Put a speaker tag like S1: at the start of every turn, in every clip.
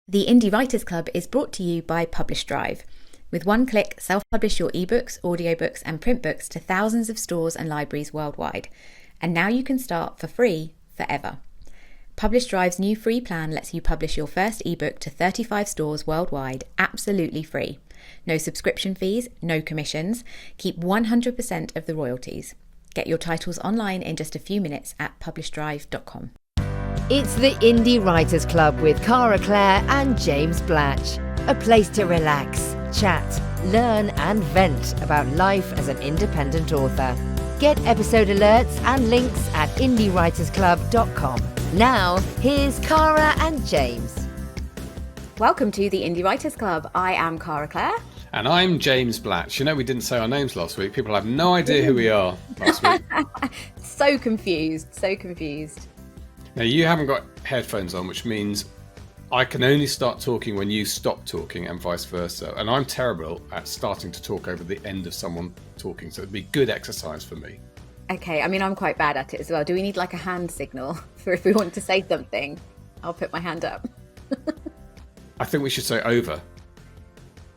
S1: The Indie Writers Club is brought to you by Publish Drive. With one click, self-publish your ebooks, audiobooks and print books to thousands of stores and libraries worldwide. And now you can start for free forever. Publish Drive's new free plan lets you publish your first ebook to 35 stores worldwide absolutely free. No subscription fees, no commissions. Keep 100% of the royalties. Get your titles online in just a few minutes at publishdrive.com.
S2: It's the Indie Writers Club with Cara Clare and James Blatch. A place to relax, chat, learn and vent about life as an independent author. Get episode alerts and links at indiewritersclub.com. Now, here's Cara and James.
S1: Welcome to the Indie Writers Club. I am Cara Clare.
S3: And I'm James Blatch. You know, we didn't say our names last week. People have no idea who we are last week.
S1: So confused.
S3: Now, you haven't got headphones on, which means I can only start talking when you stop talking and vice versa. And I'm terrible at starting to talk over the end of someone talking, so it'd be good exercise for me.
S1: Okay, I mean, I'm quite bad at it as well. Do we need like a hand signal for if we want to say something? I'll put my hand up.
S3: I think we should say over.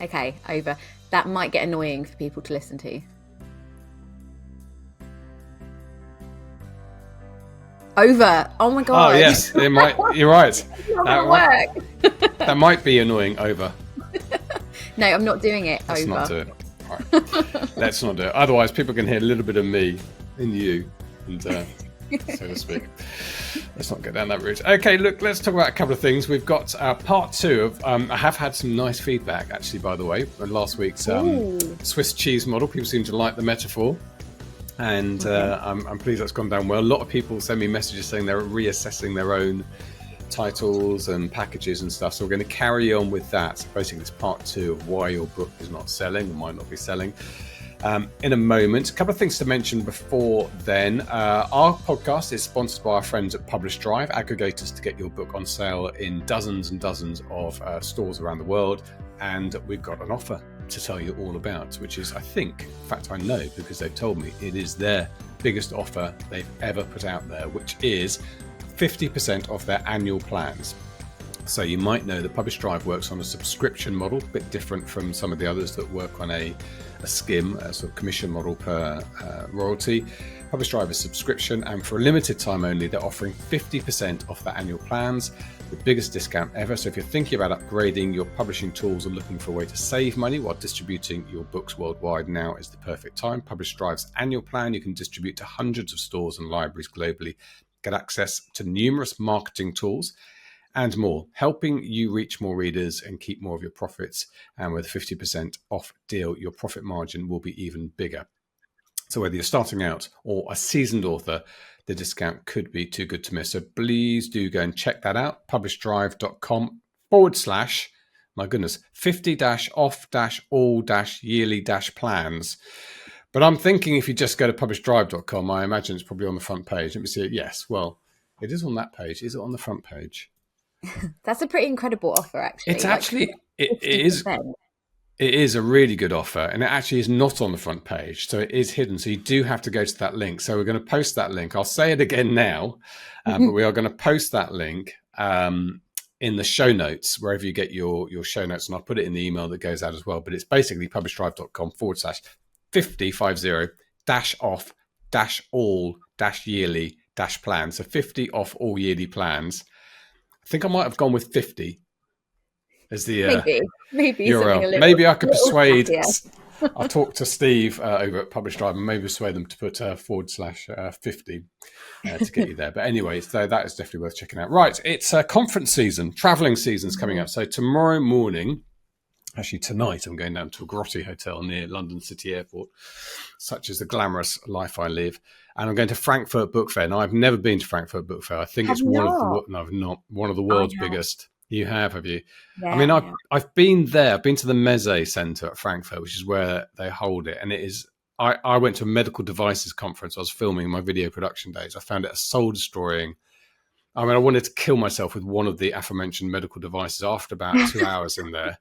S1: Okay, over. That might get annoying for people to listen to. Over. Oh my god.
S3: Oh yes, it might. You're right.
S1: It's not gonna work.
S3: That might be annoying. Over.
S1: No, I'm not doing it.
S3: Let's
S1: over.
S3: not do it. All right. Let's not do it. Otherwise, people can hear a little bit of me in you, and so to speak. Let's not get down that route. Okay, look, let's talk about a couple of things. We've got part two of. I have had some nice feedback, actually, by the way, on last week's Swiss cheese model. People seem to like the metaphor. And I'm pleased that's gone down well. A lot of people send me messages saying they're reassessing their own titles and packages and stuff. So we're going to carry on with that. Basically, it's part two of why your book is not selling or might not be selling in a moment. A couple of things to mention before then. Our podcast is sponsored by our friends at Publish Drive, aggregators to get your book on sale in dozens and dozens of stores around the world. And we've got an offer to tell you all about, which is, I think, in fact, I know because they've told me it is their biggest offer they've ever put out there, which is 50% off their annual plans. So you might know that Publish Drive works on a subscription model, a bit different from some of the others that work on a skim, a sort of commission model per royalty. Publish Drive is subscription, and for a limited time only, they're offering 50% off their annual plans, the biggest discount ever. So if you're thinking about upgrading your publishing tools or looking for a way to save money while distributing your books worldwide, now is the perfect time. Publish Drive's annual plan you can distribute to hundreds of stores and libraries globally, get access to numerous marketing tools and more, helping you reach more readers and keep more of your profits. And with a 50% off deal, your profit margin will be even bigger. So whether you're starting out or a seasoned author, the discount could be too good to miss. So please do go and check that out. Publishdrive.com / my goodness, 50-off-all-yearly-plans. But I'm thinking if you just go to publishdrive.com, I imagine it's probably on the front page. Let me see it. Yes, well, it is on that page. Is it on the front page?
S1: That's a pretty incredible offer, actually.
S3: It's actually, it is. It is a really good offer, and it actually is not on the front page, so it is hidden. So you do have to go to that link. So we're going to post that link. I'll say it again now, but we are going to post that link in the show notes, wherever you get your show notes, and I'll put it in the email that goes out as well. But it's basically publishdrive.com / 50-off-all-yearly-plans. So 50 off all yearly plans. I think I might have gone with 50. As the
S1: maybe
S3: URL. Maybe I could persuade. I'll talk to Steve over at Publish Drive and maybe persuade them to put / 50 to get you there. But anyway, so that is definitely worth checking out. Right, it's conference season, traveling season's coming up. So tomorrow morning, actually tonight, I'm going down to a grotty hotel near London City Airport. Such is the glamorous life I live. And I'm going to Frankfurt Book Fair. Now, I've never been to Frankfurt Book Fair. I think it's one of the world's biggest. You have you? Yeah, I mean, I've been there. I've been to the Messe Centre at Frankfurt, which is where they hold it. And it is, I went to a medical devices conference. I was filming my video production days. I found it soul destroying. I mean, I wanted to kill myself with one of the aforementioned medical devices after about 2 hours in there.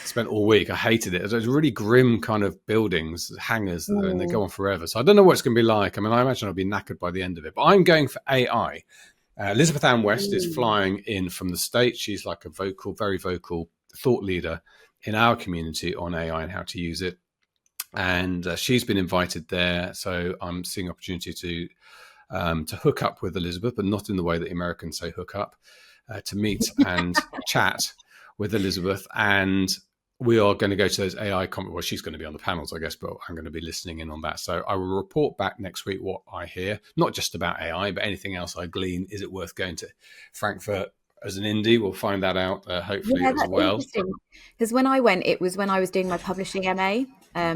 S3: Spent all week. I hated it. It was really grim kind of buildings, hangars, and they go on forever. So I don't know what it's going to be like. I mean, I imagine I'll be knackered by the end of it. But I'm going for AI. Elizabeth Ann West is flying in from the States. She's like a very vocal thought leader in our community on AI and how to use it. And she's been invited there. So I'm seeing opportunity to hook up with Elizabeth, but not in the way that Americans say hook up, to meet and chat with Elizabeth. And we are going to go to those AI conferences. Well, she's going to be on the panels, I guess, but I'm going to be listening in on that. So I will report back next week what I hear, not just about AI, but anything else I glean. Is it worth going to Frankfurt as an indie? We'll find that out, hopefully, as well.
S1: Interesting. Because when I went, it was when I was doing my publishing MA.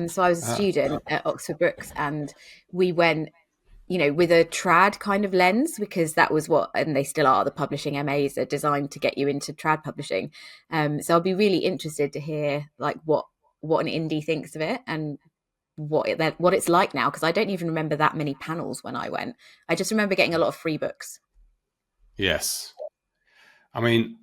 S1: So I was a student at Oxford Brookes, and we went, with a trad kind of lens, because that was and they still are, the publishing MAs are designed to get you into trad publishing. So I'll be really interested to hear like what an indie thinks of it and what it's like now, because I don't even remember that many panels when I went. I just remember getting a lot of free books.
S3: Yes. I mean,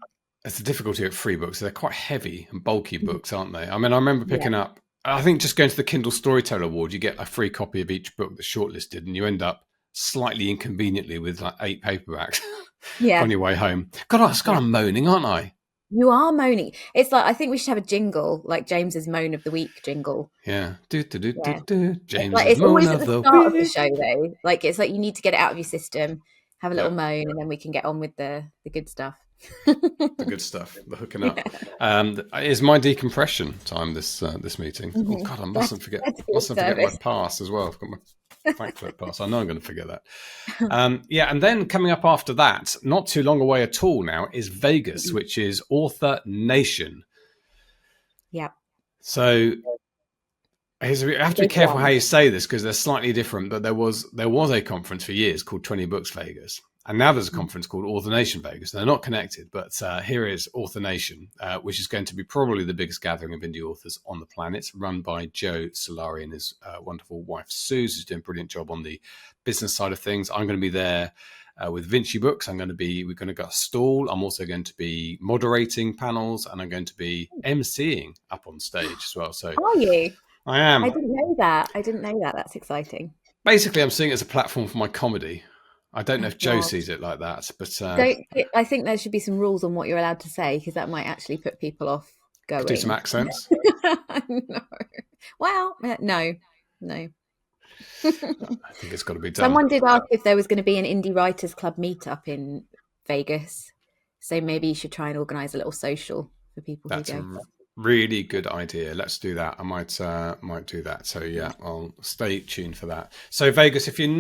S3: it's the difficulty of free books. They're quite heavy and bulky books, aren't they? I mean, I remember picking up, I think just going to the Kindle Storyteller Award, you get a free copy of each book that's shortlisted, and you end up slightly inconveniently with like 8 paperbacks on your way home. God, I'm moaning, aren't I?
S1: You are moaning. It's like, I think we should have a jingle, like James's Moan of the Week jingle.
S3: Yeah. James's
S1: it's always at the start of the show, though. Like, it's like you need to get it out of your system, have a little moan, and then we can get on with the good stuff.
S3: The good stuff, the hooking up. It's my decompression time this meeting. Oh God, I mustn't forget my pass as well. I've got my Frankfurt pass. I know I'm going to forget that. And then coming up after that, not too long away at all now, is Vegas, which is Author Nation.
S1: Yeah.
S3: So you have to be careful how you say this, because they're slightly different. But there was a conference for years called 20 Books Vegas. And now there's a conference called Author Nation Vegas. They're not connected, but here is Author Nation, which is going to be probably the biggest gathering of indie authors on the planet, run by Joe Solari and his wonderful wife, Suze, who's doing a brilliant job on the business side of things. I'm going to be there with Vinci Books. we're going to get a stall. I'm also going to be moderating panels, and I'm going to be emceeing up on stage as well. So
S1: are you?
S3: I am.
S1: I didn't know that. That's exciting.
S3: Basically, I'm seeing it as a platform for my comedy. I don't know if Joe sees it like that, but
S1: I think there should be some rules on what you're allowed to say, because that might actually put people off going.
S3: Do some accents.
S1: No. Well, no.
S3: I think it's got to be done.
S1: Someone did ask if there was going to be an Indie Writers Club meetup in Vegas, so maybe you should try and organise a little social for people who go.
S3: Really good idea. Let's do that. I might do that. So yeah, I'll stay tuned for that. So Vegas, if you've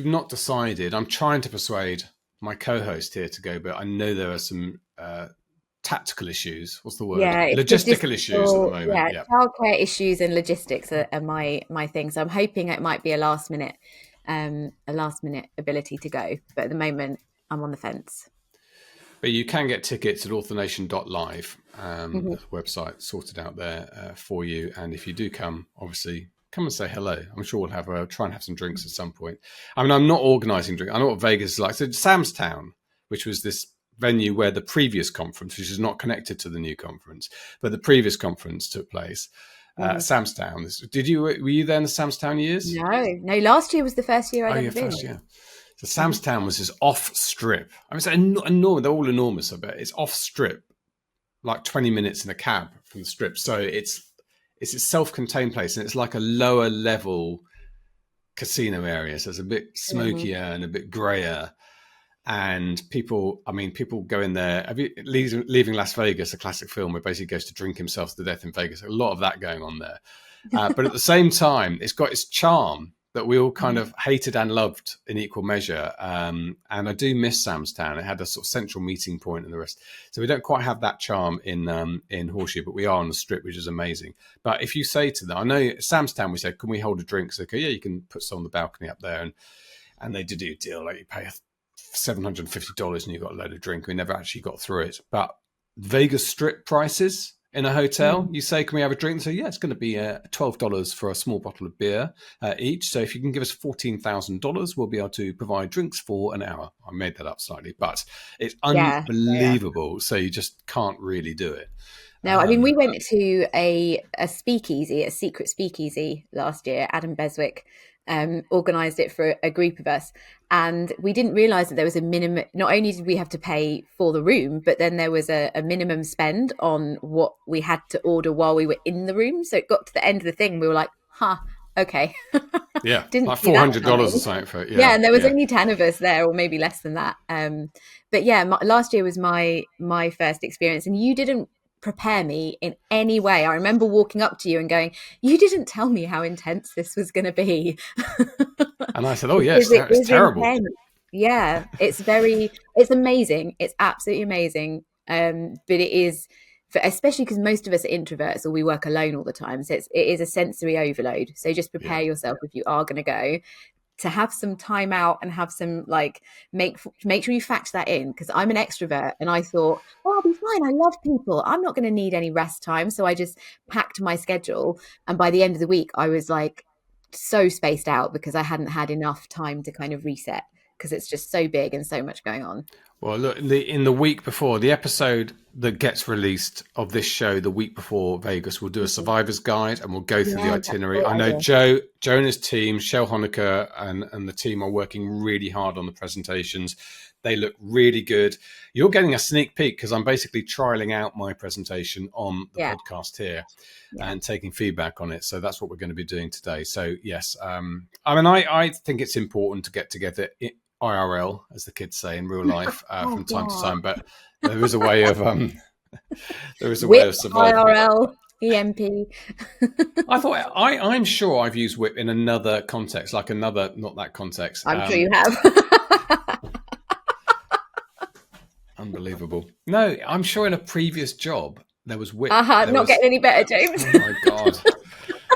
S3: not decided, I'm trying to persuade my co-host here to go, but I know there are some tactical issues. What's the word?
S1: Yeah,
S3: logistical issues at the moment.
S1: Yeah, childcare issues and logistics are my thing. So I'm hoping it might be a last minute ability to go, but at the moment I'm on the fence.
S3: But you can get tickets at authournation.live, website sorted out there for you. And if you do come, obviously, come and say hello. I'm sure we'll try and have some drinks at some point. I mean, I'm not organising drinks. I know what Vegas is like. So Sam's Town, which was this venue where the previous conference, which is not connected to the new conference, but the previous conference took place. Sam's Town. Were you there in the Sam's Town years?
S1: No. Last year was the first year I'd ever been.
S3: Yeah. So Sam's Town was this off strip. I mean, it's enormous. They're all enormous, I bet. It's off strip, like 20 minutes in a cab from the strip. So it's a self-contained place, and it's like a lower level casino area. So it's a bit smokier and a bit grayer. And people go in there. Leaving Las Vegas, a classic film where basically goes to drink himself to death in Vegas. A lot of that going on there. But at the same time, it's got its charm that we all kind of hated and loved in equal measure. And I do miss Sam's Town. It had a sort of central meeting point and the rest. So we don't quite have that charm in Horseshoe, but we are on the strip, which is amazing. But if you say to them, I know Sam's Town, we said, can we hold a drink? So, okay, yeah, you can put some on the balcony up there. And they did do a deal, like you pay $750 and you got a load of drink. We never actually got through it. But Vegas strip prices in a hotel, you say, can we have a drink? So yeah, it's going to be $12 for a small bottle of beer each. So if you can give us $14,000, we'll be able to provide drinks for an hour. I made that up slightly, but it's unbelievable. Yeah. So you just can't really do it.
S1: No, I mean, we went to a speakeasy, a secret speakeasy last year. Adam Beswick organised it for a group of us. And we didn't realise that there was a minimum. Not only did we have to pay for the room, but then there was a minimum spend on what we had to order while we were in the room. So it got to the end of the thing. We were like, okay.
S3: Yeah,
S1: Didn't
S3: like
S1: see that
S3: $400 or
S1: coming.
S3: something for it.
S1: Yeah, and there was only 10 of us there, or maybe less than that. But yeah, last year was my first experience, and you didn't prepare me in any way. I remember walking up to you and going, "You didn't tell me how intense this was going to be."
S3: And I said, "Oh yes,
S1: Because it
S3: it's
S1: is
S3: terrible."
S1: intense. Yeah, it's amazing. It's absolutely amazing. But it is, especially because most of us are introverts or we work alone all the time. So it is a sensory overload. So just prepare yourself if you are going to go, to have some time out and have some, like, make sure you factor that in, because I'm an extrovert and I thought, oh, I'll be fine. I love people. I'm not going to need any rest time. So I just packed my schedule. And by the end of the week, I was like so spaced out because I hadn't had enough time to kind of reset, because it's just so big and so much going on.
S3: Well, look, in the week before, the episode that gets released of this show, the week before Vegas, we'll do a survivor's guide and we'll go through the itinerary. I know Joe and his team, Shell Honecker and the team are working really hard on the presentations. They look really good. You're getting a sneak peek because I'm basically trialing out my presentation on the podcast here and taking feedback on it. So that's what we're going to be doing today. So yes, I think it's important to get together IRL, as the kids say, in real life from time to time. But there is a way of surviving.
S1: IRL, EMP.
S3: I thought I'm sure I've used whip in another context, like another, not that context.
S1: I'm sure you have.
S3: Unbelievable. No, I'm sure in a previous job there was whip.
S1: Getting any better, James.
S3: Oh my God.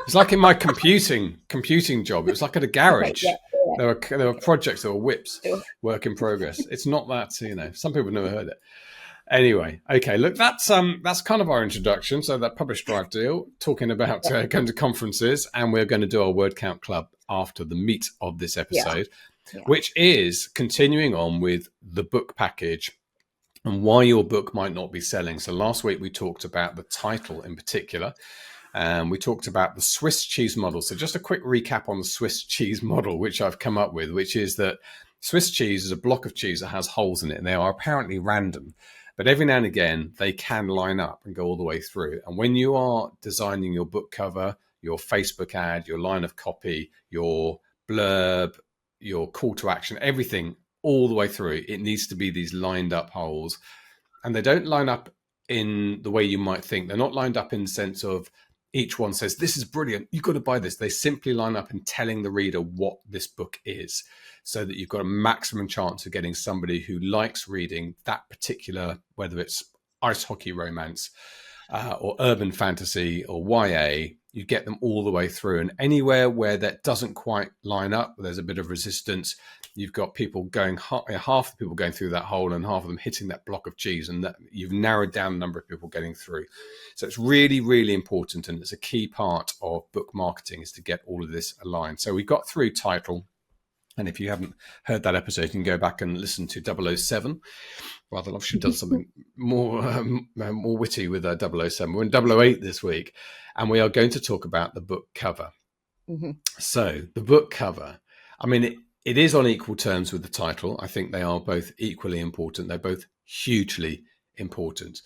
S3: It's like in my computing job. It was like at a garage.
S1: Okay,
S3: There were projects that were whips, work in progress. It's not that, some people have never heard it. Anyway, okay, look, that's kind of our introduction. So that Publish Drive deal, talking about going to conferences, and we're going to do our word count club after the meat of this episode, which is continuing on with the book package and why your book might not be selling. So last week we talked about the title in particular. We talked about the Swiss cheese model. So just a quick recap on the Swiss cheese model, which I've come up with, which is that Swiss cheese is a block of cheese that has holes in it, and they are apparently random. But every now and again, they can line up and go all the way through. And when you are designing your book cover, your Facebook ad, your line of copy, your blurb, your call to action, everything all the way through, it needs to be these lined up holes. And they don't line up in the way you might think. They're not lined up in the sense of each one says, this is brilliant, you've got to buy this. They simply line up in telling the reader what this book is, so that you've got a maximum chance of getting somebody who likes reading that particular, whether it's ice hockey romance or urban fantasy or YA, you get them all the way through. And anywhere where that doesn't quite line up, there's a bit of resistance, you've got people going, half the people going through that hole and half of them hitting that block of cheese, and that you've narrowed down the number of people getting through. So it's really, really important, and it's a key part of book marketing, is to get all of this aligned. So we got through title, and if you haven't heard that episode, you can go back and listen to 007. Rather, I should have done something more witty with 007. We're in 008 this week, and we are going to talk about the book cover. Mm-hmm. So the book cover, I mean, it is on equal terms with the title. I think they are both equally important. They're both hugely important.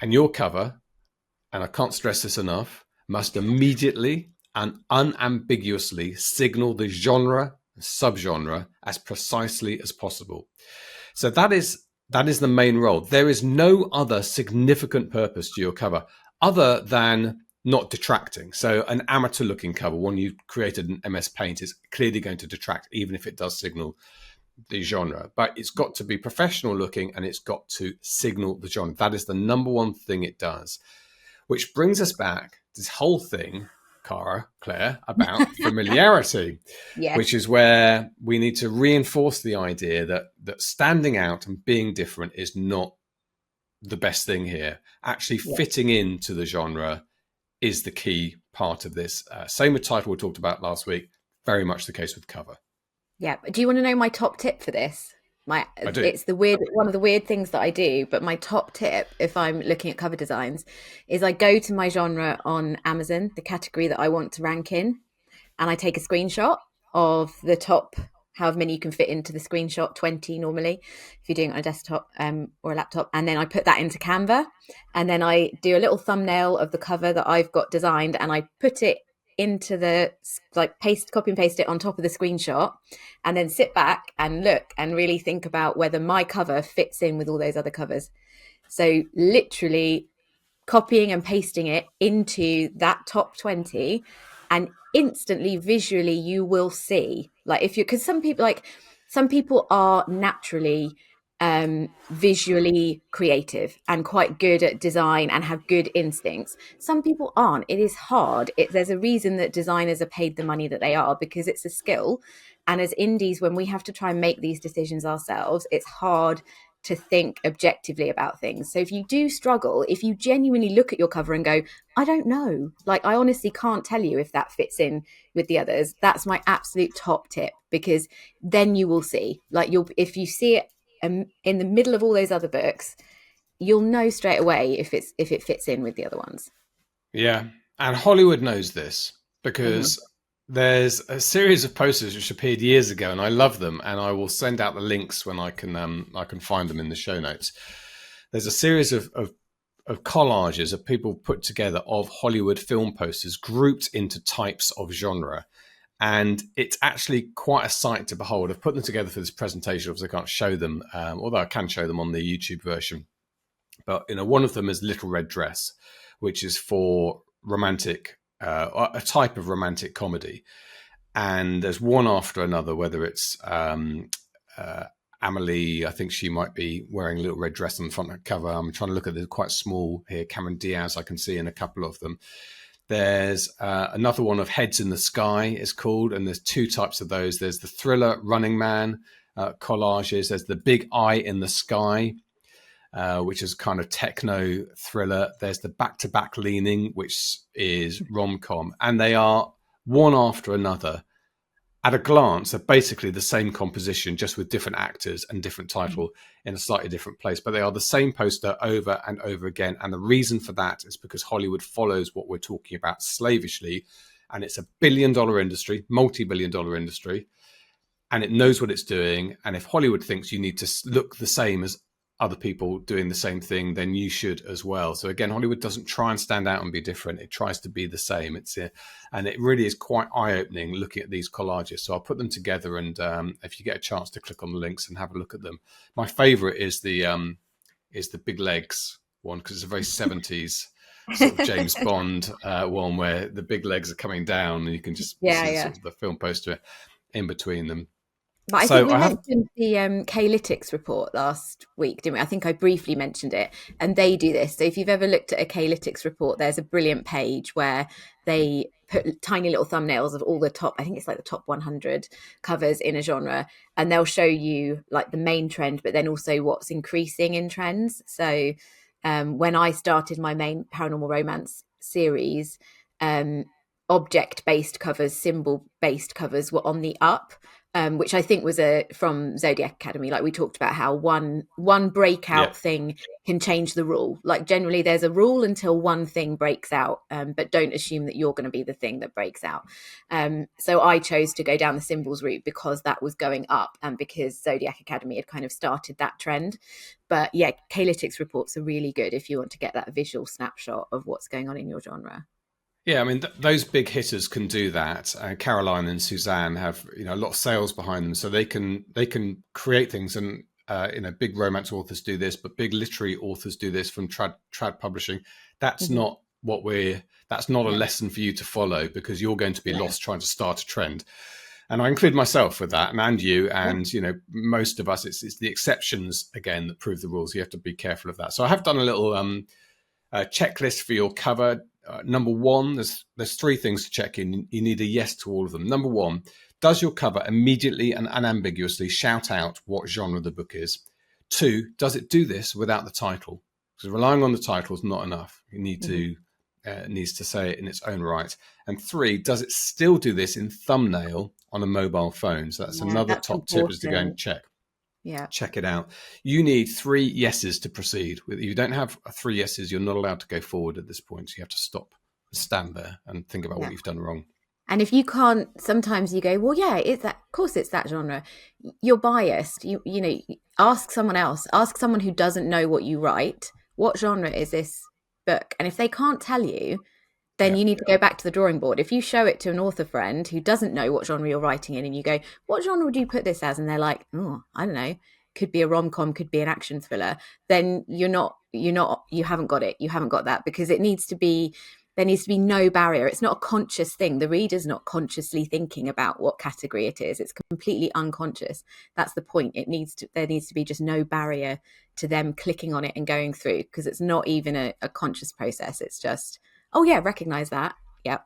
S3: And your cover, and I can't stress this enough, must immediately and unambiguously signal the genre, subgenre, as precisely as possible. So that is the main role. There is no other significant purpose to your cover other than not detracting. So an amateur looking cover, one you created in MS Paint, is clearly going to detract, even if it does signal the genre. But it's got to be professional looking, and it's got to signal the genre. That is the number one thing it does. Which brings us back to this whole thing, Cara Clare, about familiarity, which is where we need to reinforce the idea that standing out and being different is not the best thing here. Actually fitting into the genre is the key part of this. Same with title we talked about last week. Very much the case with cover. Yeah.
S1: Do you want to know my top tip for this?
S3: I do.
S1: It's one of the weird things that I do, but my top tip, if I'm looking at cover designs, is I go to my genre on Amazon, the category that I want to rank in, and I take a screenshot. of the top, however many you can fit into the screenshot, 20 normally, if you're doing it on a desktop or a laptop. And then I put that into Canva, and then I do a little thumbnail of the cover that I've got designed, and I put it into the, like, copy and paste it on top of the screenshot, and then sit back and look and really think about whether my cover fits in with all those other covers. So literally copying and pasting it into that top 20, and instantly visually you will see, like, if you, because some people are naturally visually creative and quite good at design and have good instincts. Some people aren't. It is hard. There's a reason that designers are paid the money that they are, because it's a skill. And as indies, when we have to try and make these decisions ourselves, it's hard to think objectively about things. So if you do struggle, if you genuinely look at your cover and go, I don't know, like, I honestly can't tell you if that fits in with the others, that's my absolute top tip, because then you will see, like, if you see it in the middle of all those other books, you'll know straight away if it fits in with the other ones.
S3: Yeah. And Hollywood knows this, because there's a series of posters which appeared years ago, and I love them, and I will send out the links when I can find them in the show notes. There's a series of collages of people put together of Hollywood film posters grouped into types of genre. And it's actually quite a sight to behold. I've put them together for this presentation, because I can't show them, although I can show them on the YouTube version. But one of them is Little Red Dress, which is for romantic, a type of romantic comedy. And there's one after another, whether it's Amelie, I think she might be wearing a little red dress on the front cover. I'm trying to look at it, quite small here. Cameron Diaz, I can see in a couple of them. There's another one of Heads in the Sky is called, and there's two types of those. There's the thriller Running Man collages. There's the Big Eye in the Sky, which is kind of techno thriller. There's the Back-to-Back Leaning, which is rom-com. And they are one after another. At a glance, they're basically the same composition, just with different actors and different title in a slightly different place. But they are the same poster over and over again. And the reason for that is because Hollywood follows what we're talking about slavishly. And it's a billion-dollar industry, multi-billion-dollar industry. And it knows what it's doing. And if Hollywood thinks you need to look the same as other people doing the same thing, then you should as well. So again, Hollywood doesn't try and stand out and be different. It tries to be the same. And it really is quite eye-opening looking at these collages. So I'll put them together, and if you get a chance to click on the links and have a look at them. My favorite is the Big Legs one, because it's a very 70s sort of James Bond one, where the big legs are coming down and you can just see sort of the film poster in between them.
S1: But I think we mentioned the K-Lytics report last week, didn't we? I think I briefly mentioned it, and they do this. So if you've ever looked at a K-Lytics report, there's a brilliant page where they put tiny little thumbnails of all the top, I think it's like the top 100 covers in a genre, and they'll show you like the main trend, but then also what's increasing in trends. So when I started my main paranormal romance series, object-based covers, symbol-based covers were on the up. Which I think was from Zodiac Academy. Like, we talked about how one breakout thing can change the rule. Like, generally there's a rule until one thing breaks out, but don't assume that you're going to be the thing that breaks out. So I chose to go down the symbols route because that was going up, and because Zodiac Academy had kind of started that trend. But yeah, K-Lytics reports are really good if you want to get that visual snapshot of what's going on in your genre.
S3: Yeah, I mean, those big hitters can do that. Caroline and Suzanne have, a lot of sales behind them, so they can create things. And big romance authors do this, but big literary authors do this from trad publishing. That's not that's not a lesson for you to follow, because you're going to be lost trying to start a trend. And I include myself with that, and you, and most of us. It's the exceptions again that prove the rules. You have to be careful of that. So I have done a little checklist for your cover. Number one, there's three things to check in. You need a yes to all of them. Number one, does your cover immediately and unambiguously shout out what genre the book is? Two, does it do this without the title? Because relying on the title is not enough. You need to needs to say it in its own right. And three, does it still do this in thumbnail on a mobile phone? So that's another top tip, is to go and check. Yeah, check it out. You need 3 yeses to proceed. If you don't have 3 yeses, you're not allowed to go forward at this point. So you have to stop and stand there and think about what you've done wrong.
S1: And if you can't, sometimes you go, well, yeah, it's that, of course it's that genre. You're biased. You know, ask someone else, ask someone who doesn't know what you write, what genre is this book? And if they can't tell you, then you need to go back to the drawing board. If you show it to an author friend who doesn't know what genre you're writing in and you go, what genre would you put this as? And they're like, oh, I don't know, could be a rom-com, could be an action thriller. Then you haven't got it. You haven't got that, because there needs to be no barrier. It's not a conscious thing. The reader's not consciously thinking about what category it is. It's completely unconscious. That's the point. There needs to be just no barrier to them clicking on it and going through, because it's not even a conscious process. It's just, oh yeah, recognize that. Yep.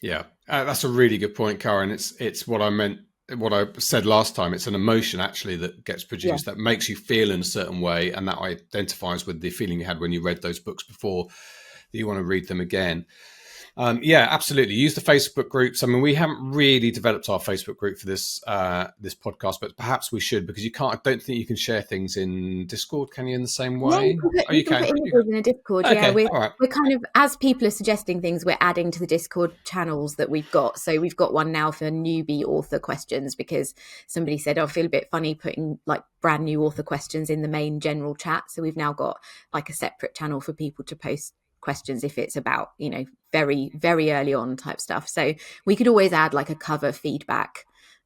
S3: Yeah, that's a really good point, Karen. It's what I meant, what I said last time. It's an emotion actually that gets produced that makes you feel in a certain way, and that identifies with the feeling you had when you read those books before, that you want to read them again. Yeah, absolutely. Use the Facebook groups. I mean, we haven't really developed our Facebook group for this this podcast, but perhaps we should, because I don't think you can share things in Discord, can you, in the same way?
S1: Yeah, you can put images in a Discord.
S3: Okay,
S1: yeah,
S3: right.
S1: we're kind of, as people are suggesting things, we're adding to the Discord channels that we've got. So we've got one now for newbie author questions, because somebody said, oh, I feel a bit funny putting like brand new author questions in the main general chat. So we've now got like a separate channel for people to post questions if it's about, you know, very, very early on type stuff. So we could always add like a cover feedback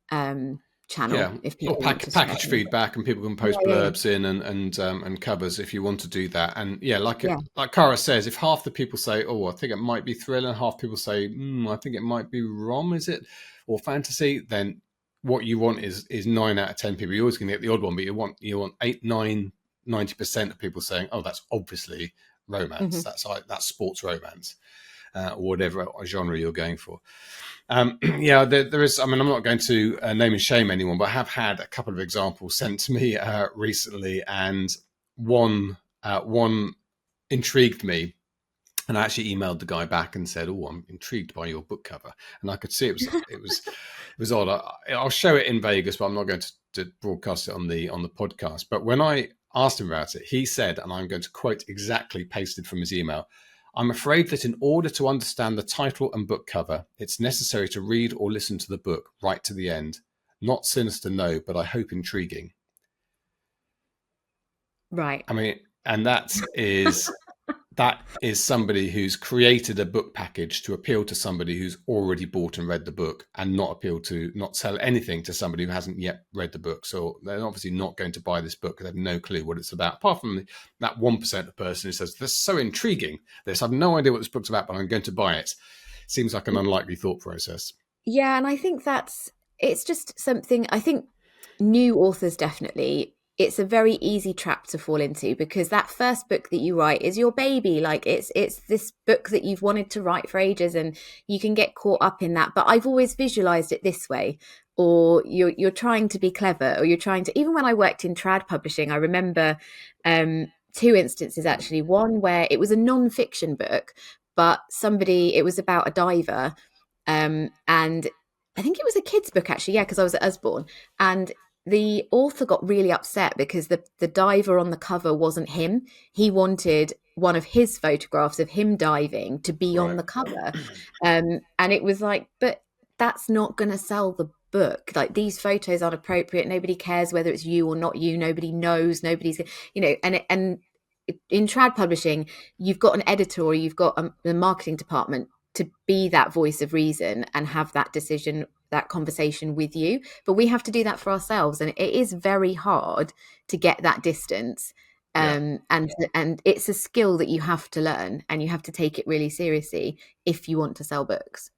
S1: channel if people want to
S3: package feedback, and people can post blurbs in and covers if you want to do that. And like Cara says, if half the people say, oh, I think it might be thriller, and half people say, I think it might be rom, is it, or fantasy, then what you want is 9 out of 10 people. You're always going to get the odd one, but you want 8, 9, 90% of people saying, oh, that's obviously romance. That's sports romance, or whatever genre you're going for. There is. I mean, I'm not going to name and shame anyone, but I have had a couple of examples sent to me recently, and one intrigued me. And I actually emailed the guy back and said, "Oh, I'm intrigued by your book cover." And I could see it was odd. I'll show it in Vegas, but I'm not going to broadcast it on the podcast. But when I asked him about it, he said, and I'm going to quote exactly pasted from his email, "I'm afraid that in order to understand the title and book cover, it's necessary to read or listen to the book right to the end. Not sinister, no, but I hope intriguing."
S1: Right.
S3: I mean, and that is somebody who's created a book package to appeal to somebody who's already bought and read the book, and not sell anything to somebody who hasn't yet read the book. So they're obviously not going to buy this book because they have no clue what it's about, apart from that 1% of person who says, "This is so intriguing. I have no idea what this book's about, but I'm going to buy it." Seems like an unlikely thought process.
S1: Yeah, and I think it's just something, I think new authors definitely, it's a very easy trap to fall into, because that first book that you write is your baby. Like it's this book that you've wanted to write for ages, and you can get caught up in that. But I've always visualized it this way, or you're trying to be clever, or you're trying to, even when I worked in trad publishing, I remember 2 instances actually. One where it was a non-fiction book, but it was about a diver, and I think it was a kid's book actually, because I was at Usborne, and the author got really upset because the diver on the cover wasn't him. He wanted one of his photographs of him diving to be on the cover. And it was like, but that's not going to sell the book. Like, these photos aren't appropriate. Nobody cares whether it's you or not you. Nobody knows. Nobody's, and in trad publishing, you've got an editor, or you've got the marketing department to be that voice of reason and have that decision, that conversation with you. But we have to do that for ourselves, and it is very hard to get that distance. And it's a skill that you have to learn, and you have to take it really seriously if you want to sell books.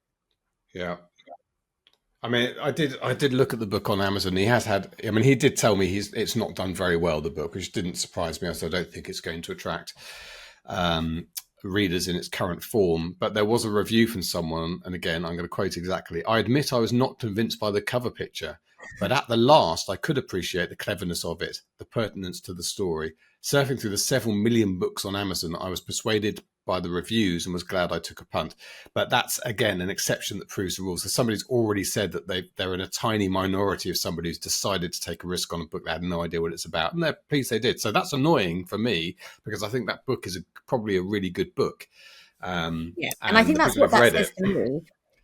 S3: Yeah. I mean, I did look at the book on Amazon. He did tell me it's not done very well, the book, which didn't surprise me. So I don't think it's going to attract readers in its current form. But there was a review from someone, and again, I'm going to quote exactly: "I admit I was not convinced by the cover picture, but at the last I could appreciate the cleverness of it, the pertinence to the story. Surfing through the several million books on Amazon, I was persuaded by the reviews and was glad I took a punt." But that's, again, an exception that proves the rules. So somebody's already said that they're in a tiny minority of somebody who's decided to take a risk on a book they had no idea what it's about, and they're pleased they did. So that's annoying for me, because I think that book is probably a really good book.
S1: And I think that's what that says to me.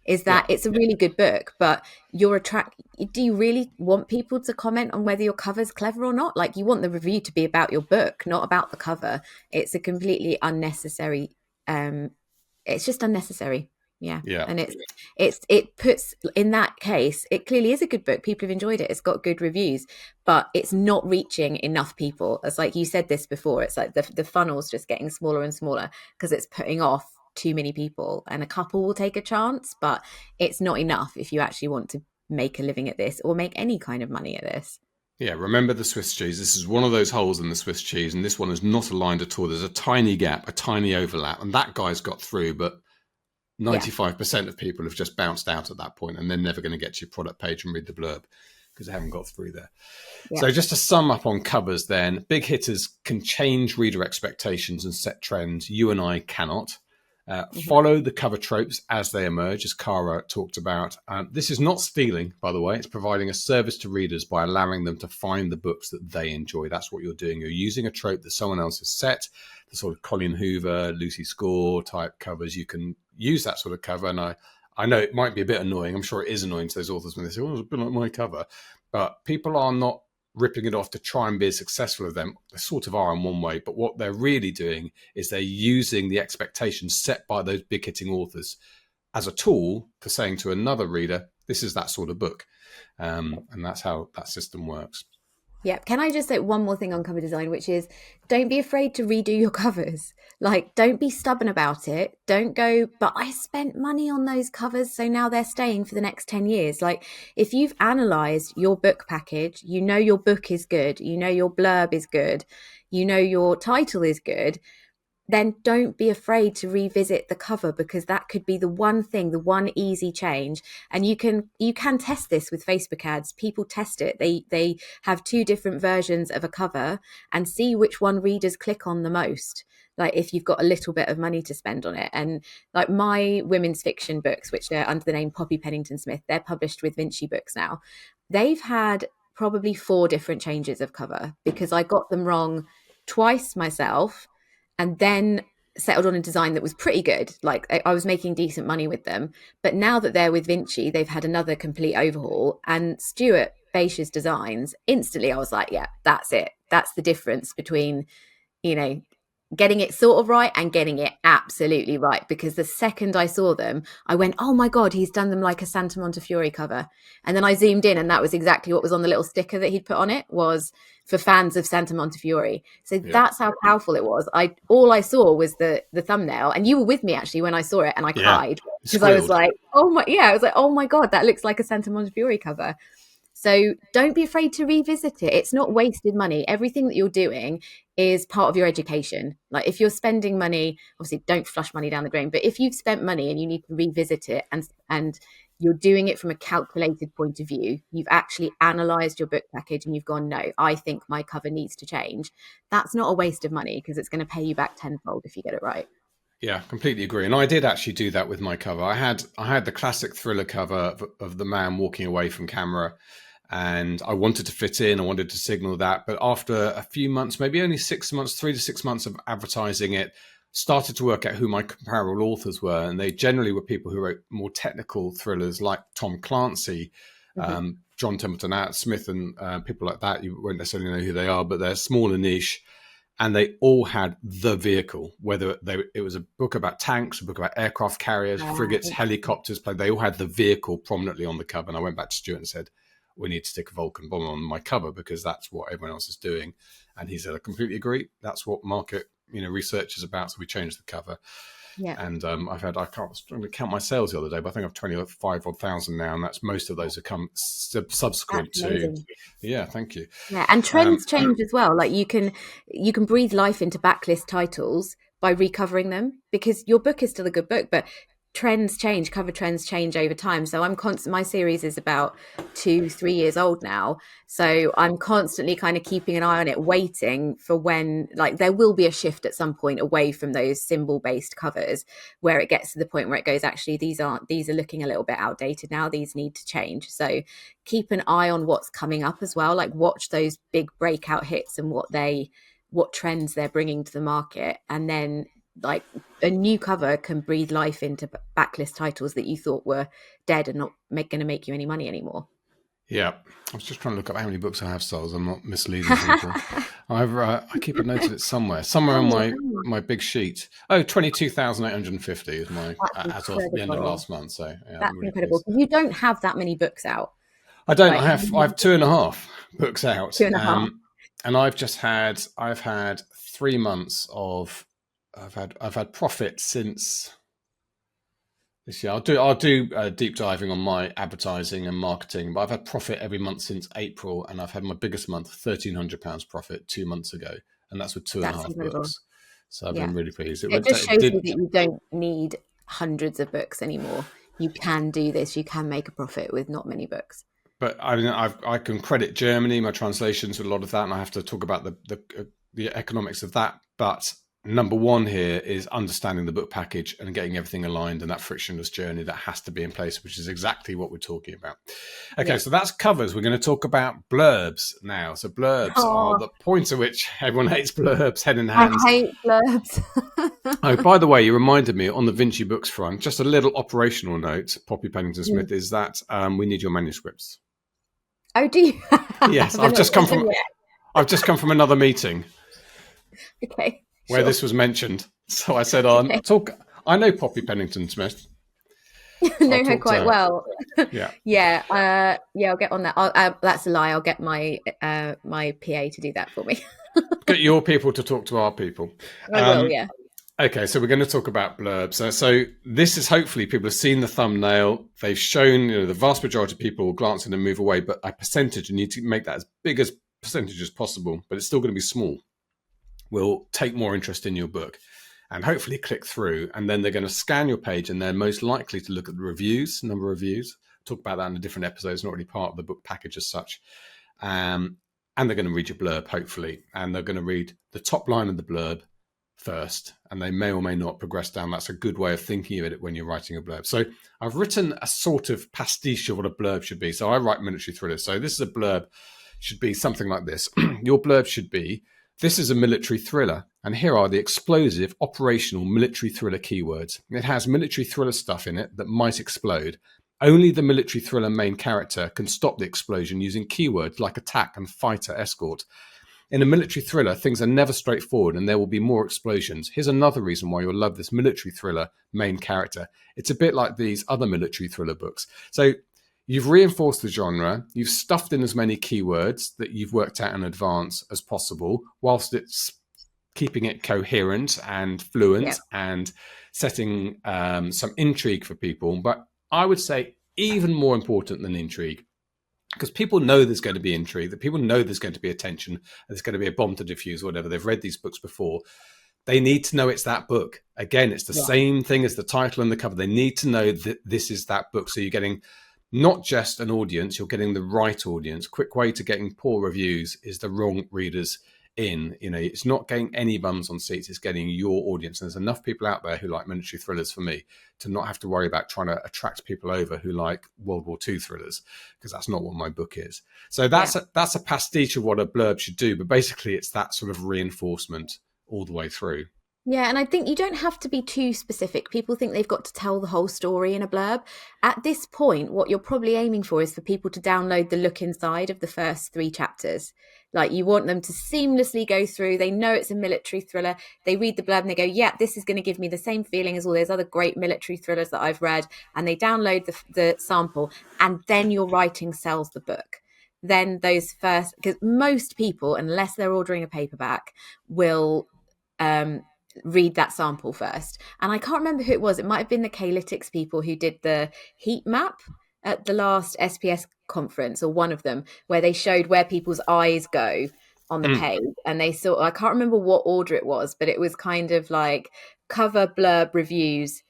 S1: is that it's a really good book, but do you really want people to comment on whether your cover's clever or not? Like, you want the review to be about your book, not about the cover. It's a completely unnecessary, it's just unnecessary. Yeah. And it puts, in that case, it clearly is a good book. People have enjoyed it. It's got good reviews, but it's not reaching enough people. It's like you said this before. It's like the funnel's just getting smaller and smaller because it's putting off too many people, and a couple will take a chance, but it's not enough if you actually want to make a living at this or make any kind of money at this.
S3: Yeah, remember the Swiss cheese. This is one of those holes in the Swiss cheese, and this one is not aligned at all. There's a tiny gap, a tiny overlap, and that guy's got through, but 95% of people have just bounced out at that point, and they're never going to get to your product page and read the blurb because they haven't got through there. Yeah. So just to sum up on covers then, big hitters can change reader expectations and set trends. You and I cannot. Follow the cover tropes as they emerge, as Cara talked about. This is not stealing, by the way. It's providing a service to readers by allowing them to find the books that they enjoy. That's what you're doing. You're using a trope that someone else has set, the sort of Colin Hoover, Lucy Score type covers. You can use that sort of cover. And I know it might be a bit annoying. I'm sure it is annoying to those authors when they say, oh, it's a bit like my cover. But people are not ripping it off to try and be as successful as them. They sort of are in one way, but what they're really doing is they're using the expectations set by those big hitting authors as a tool for saying to another reader, this is that sort of book. And that's how that system works.
S1: Yeah. Can I just say one more thing on cover design, which is don't be afraid to redo your covers. Like, don't be stubborn about it. Don't go, but I spent money on those covers, so now they're staying for the next 10 years. Like, if you've analysed your book package, you know your book is good, you know your blurb is good, you know your title is good, then don't be afraid to revisit the cover, because that could be the one thing, the one easy change. And you can test this with Facebook ads. People test it. They have 2 different versions of a cover and see which one readers click on the most. Like, if you've got a little bit of money to spend on it. And like my women's fiction books, which are under the name Poppy Pennington Smith, they're published with Vinci Books now. They've had probably 4 different changes of cover because I got them wrong twice myself, and then settled on a design that was pretty good. Like, I was making decent money with them. But now that they're with Vinci, they've had another complete overhaul. And Stuart Bache's designs, instantly I was like, yeah, that's it. That's the difference between, getting it sort of right and getting it absolutely right. Because the second I saw them, I went, oh my God, he's done them like a Santa Montefiore cover. And then I zoomed in, and that was exactly what was on the little sticker that he'd put on it, was for fans of Santa Montefiore. So that's how powerful it was. All I saw was the thumbnail, and you were with me actually when I saw it, and I cried because I was like, oh my God, that looks like a Santa Montefiore cover. So don't be afraid to revisit it. It's not wasted money. Everything that you're doing is part of your education. Like, if you're spending money, obviously don't flush money down the drain, but if you've spent money and you need to revisit it, and you're doing it from a calculated point of view, you've actually analysed your book package and you've gone, no, I think my cover needs to change. That's not a waste of money, because it's going to pay you back tenfold if you get it right.
S3: Yeah, completely agree. And I did actually do that with my cover. I had the classic thriller cover of the man walking away from camera, and I wanted to fit in. I wanted to signal that. But after a few months, maybe only 6 months, 3 to 6 months of advertising it, started to work out who my comparable authors were. And they generally were people who wrote more technical thrillers like Tom Clancy, John Templeton Smith, and people like that. You won't necessarily know who they are, but they're smaller niche. And they all had the vehicle, whether it was a book about tanks, a book about aircraft carriers, frigates, helicopters, they all had the vehicle prominently on the cover. And I went back to Stuart and said, we need to stick a Vulcan bomb on my cover because that's what everyone else is doing. And he said, I completely agree. That's what market research is about. So we changed the cover. Yeah. And I was trying to count my sales the other day, but I think I've 25,000 now, and that's most of those have come subsequent to. Yeah, thank you.
S1: Yeah, and trends change as well. Like, you can breathe life into backlist titles by recovering them, because your book is still a good book, but trends change, cover trends change over time. So my series is about 2-3 years old now. So I'm constantly kind of keeping an eye on it, waiting for when, like, there will be a shift at some point away from those symbol based covers where it gets to the point where it goes, actually, these are looking a little bit outdated now. These need to change. So keep an eye on what's coming up as well. Like, watch those big breakout hits and what trends they're bringing to the market, and then like a new cover can breathe life into backlist titles that you thought were dead and not going to make you any money anymore.
S3: Yeah, I was just trying to look up how many books I have sold. I'm not misleading people. I keep a note of it somewhere on my big sheet. Oh, 22,850 is my as of the end of last month. So yeah,
S1: that's
S3: really
S1: incredible.
S3: pleased.
S1: You don't have that many books out.
S3: I don't. Like, I have 2.5 books out.
S1: 2.5.
S3: And I've had 3 months of I've had profit since this year. I'll do deep diving on my advertising and marketing, but I've had profit every month since April, and I've had my biggest month, £1,300 profit 2 months ago, and that's with 2.5 books. So I've been really pleased.
S1: It just shows you that you don't need hundreds of books anymore. You can do this. You can make a profit with not many books.
S3: But I mean, I can credit Germany, my translations with a lot of that, and I have to talk about the economics of that. But number one here is understanding the book package and getting everything aligned, and that frictionless journey that has to be in place, which is exactly what we're talking about. Okay, so that's covers. We're going to talk about blurbs now. So blurbs are the point at which everyone hates blurbs, head in hands.
S1: I hate blurbs.
S3: Oh, by the way, you reminded me on the Vinci Books front, just a little operational note, Poppy Pennington Smith, is that we need your manuscripts.
S1: Oh, do you?
S3: Yes, I've just come from another meeting.
S1: Okay.
S3: Where this was mentioned. So I said, I know Poppy Pennington Smith.
S1: Know her quite well.
S3: Yeah.
S1: I'll get on that. That's a lie. I'll get my my PA to do that for me.
S3: Get your people to talk to our people.
S1: I will, yeah.
S3: Okay, so we're going to talk about blurbs. So this is hopefully people have seen the thumbnail. They've shown, the vast majority of people will glance in and move away, but a percentage, you need to make that as big as percentage as possible, but it's still going to be small. Will take more interest in your book and hopefully click through. And then they're going to scan your page and they're most likely to look at the reviews, number of reviews. Talk about that in a different episode. It's not really part of the book package as such. And they're going to read your blurb, hopefully. And they're going to read the top line of the blurb first, and they may or may not progress down. That's a good way of thinking of it when you're writing a blurb. So I've written a sort of pastiche of what a blurb should be. So I write military thrillers. So this is a blurb, should be something like this. Your blurb should be, this is a military thriller, and here are the explosive operational military thriller keywords. It has military thriller stuff in it that might explode. Only the military thriller main character can stop the explosion using keywords like attack and fighter escort. In a military thriller, things are never straightforward and there will be more explosions. Here's another reason why you'll love this military thriller main character. It's a bit like these other military thriller books. So you've reinforced the genre, you've stuffed in as many keywords that you've worked out in advance as possible, whilst it's keeping it coherent and fluent and setting some intrigue for people. But I would say even more important than intrigue, because people know there's going to be intrigue, that people know there's going to be attention, there's going to be a bomb to defuse, whatever. They've read these books before. They need to know it's that book. Again, it's the same thing as the title and the cover. They need to know that this is that book. So you're getting not just an audience, you're getting the right audience. Quick way to getting poor reviews is the wrong readers in. It's not getting any bums on seats, it's getting your audience. And there's enough people out there who like military thrillers for me to not have to worry about trying to attract people over who like World War II thrillers, because that's not what my book is. So that's a pastiche of what a blurb should do, but basically it's that sort of reinforcement all the way through.
S1: Yeah, and I think you don't have to be too specific. People think they've got to tell the whole story in a blurb. At this point, what you're probably aiming for is for people to download the look inside of the first 3 chapters. Like, you want them to seamlessly go through. They know it's a military thriller. They read the blurb and they go, yeah, this is going to give me the same feeling as all those other great military thrillers that I've read. And they download the sample, and then your writing sells the book. Then those first, because most people, unless they're ordering a paperback, will read that sample first. And I can't remember who it was. It might have been the K-Lytics people who did the heat map at the last SPS conference, or one of them, where they showed where people's eyes go on the page. And they saw, I can't remember what order it was, but it was kind of like cover, blurb, reviews,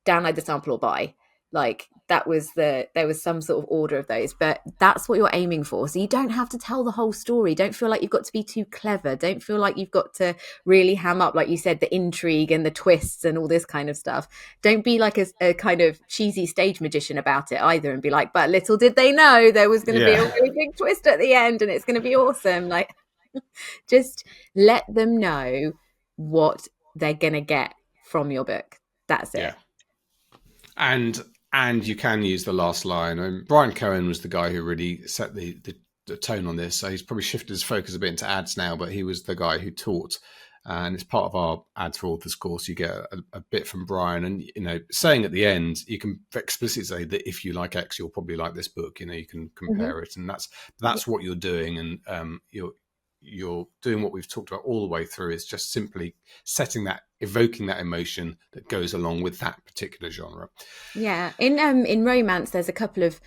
S1: download the sample or buy. Like, there was some sort of order of those, but that's what you're aiming for. So you don't have to tell the whole story. Don't feel like you've got to be too clever. Don't feel like you've got to really ham up, like you said, the intrigue and the twists and all this kind of stuff. Don't be like a kind of cheesy stage magician about it either, and be like, but little did they know there was going to be a really big twist at the end and it's going to be awesome. Like, just let them know what they're going to get from your book. That's it.
S3: Yeah. And you can use the last line. Brian Cohen was the guy who really set the tone on this. So he's probably shifted his focus a bit into ads now, but he was the guy who taught. And it's part of our Ads for Authors course. You get a bit from Brian, and saying at the end, you can explicitly say that if you like X, you'll probably like this book. You can compare it, and that's what you're doing, and you're doing what we've talked about all the way through. Is just simply evoking that emotion that goes along with that particular genre.
S1: Yeah, in romance, there's a couple of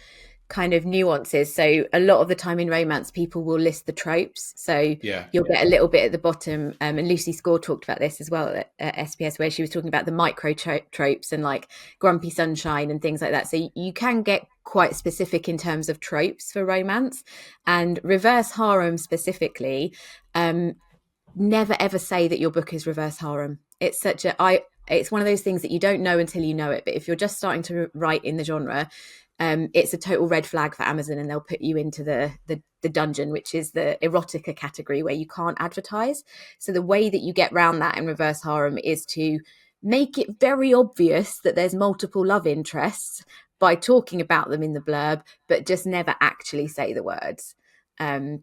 S1: kind of nuances. So a lot of the time in romance, people will list the tropes. So you'll get a little bit at the bottom. And Lucy Score talked about this as well at SPS, where she was talking about the micro tropes and like grumpy sunshine and things like that. So you can get quite specific in terms of tropes for romance. And reverse harem specifically, never ever say that your book is reverse harem. It's one of those things that you don't know until you know it. But if you're just starting to write in the genre, it's a total red flag for Amazon, and they'll put you into the dungeon, which is the erotica category where you can't advertise. So the way that you get around that in reverse harem is to make it very obvious that there's multiple love interests by talking about them in the blurb, but just never actually say the words.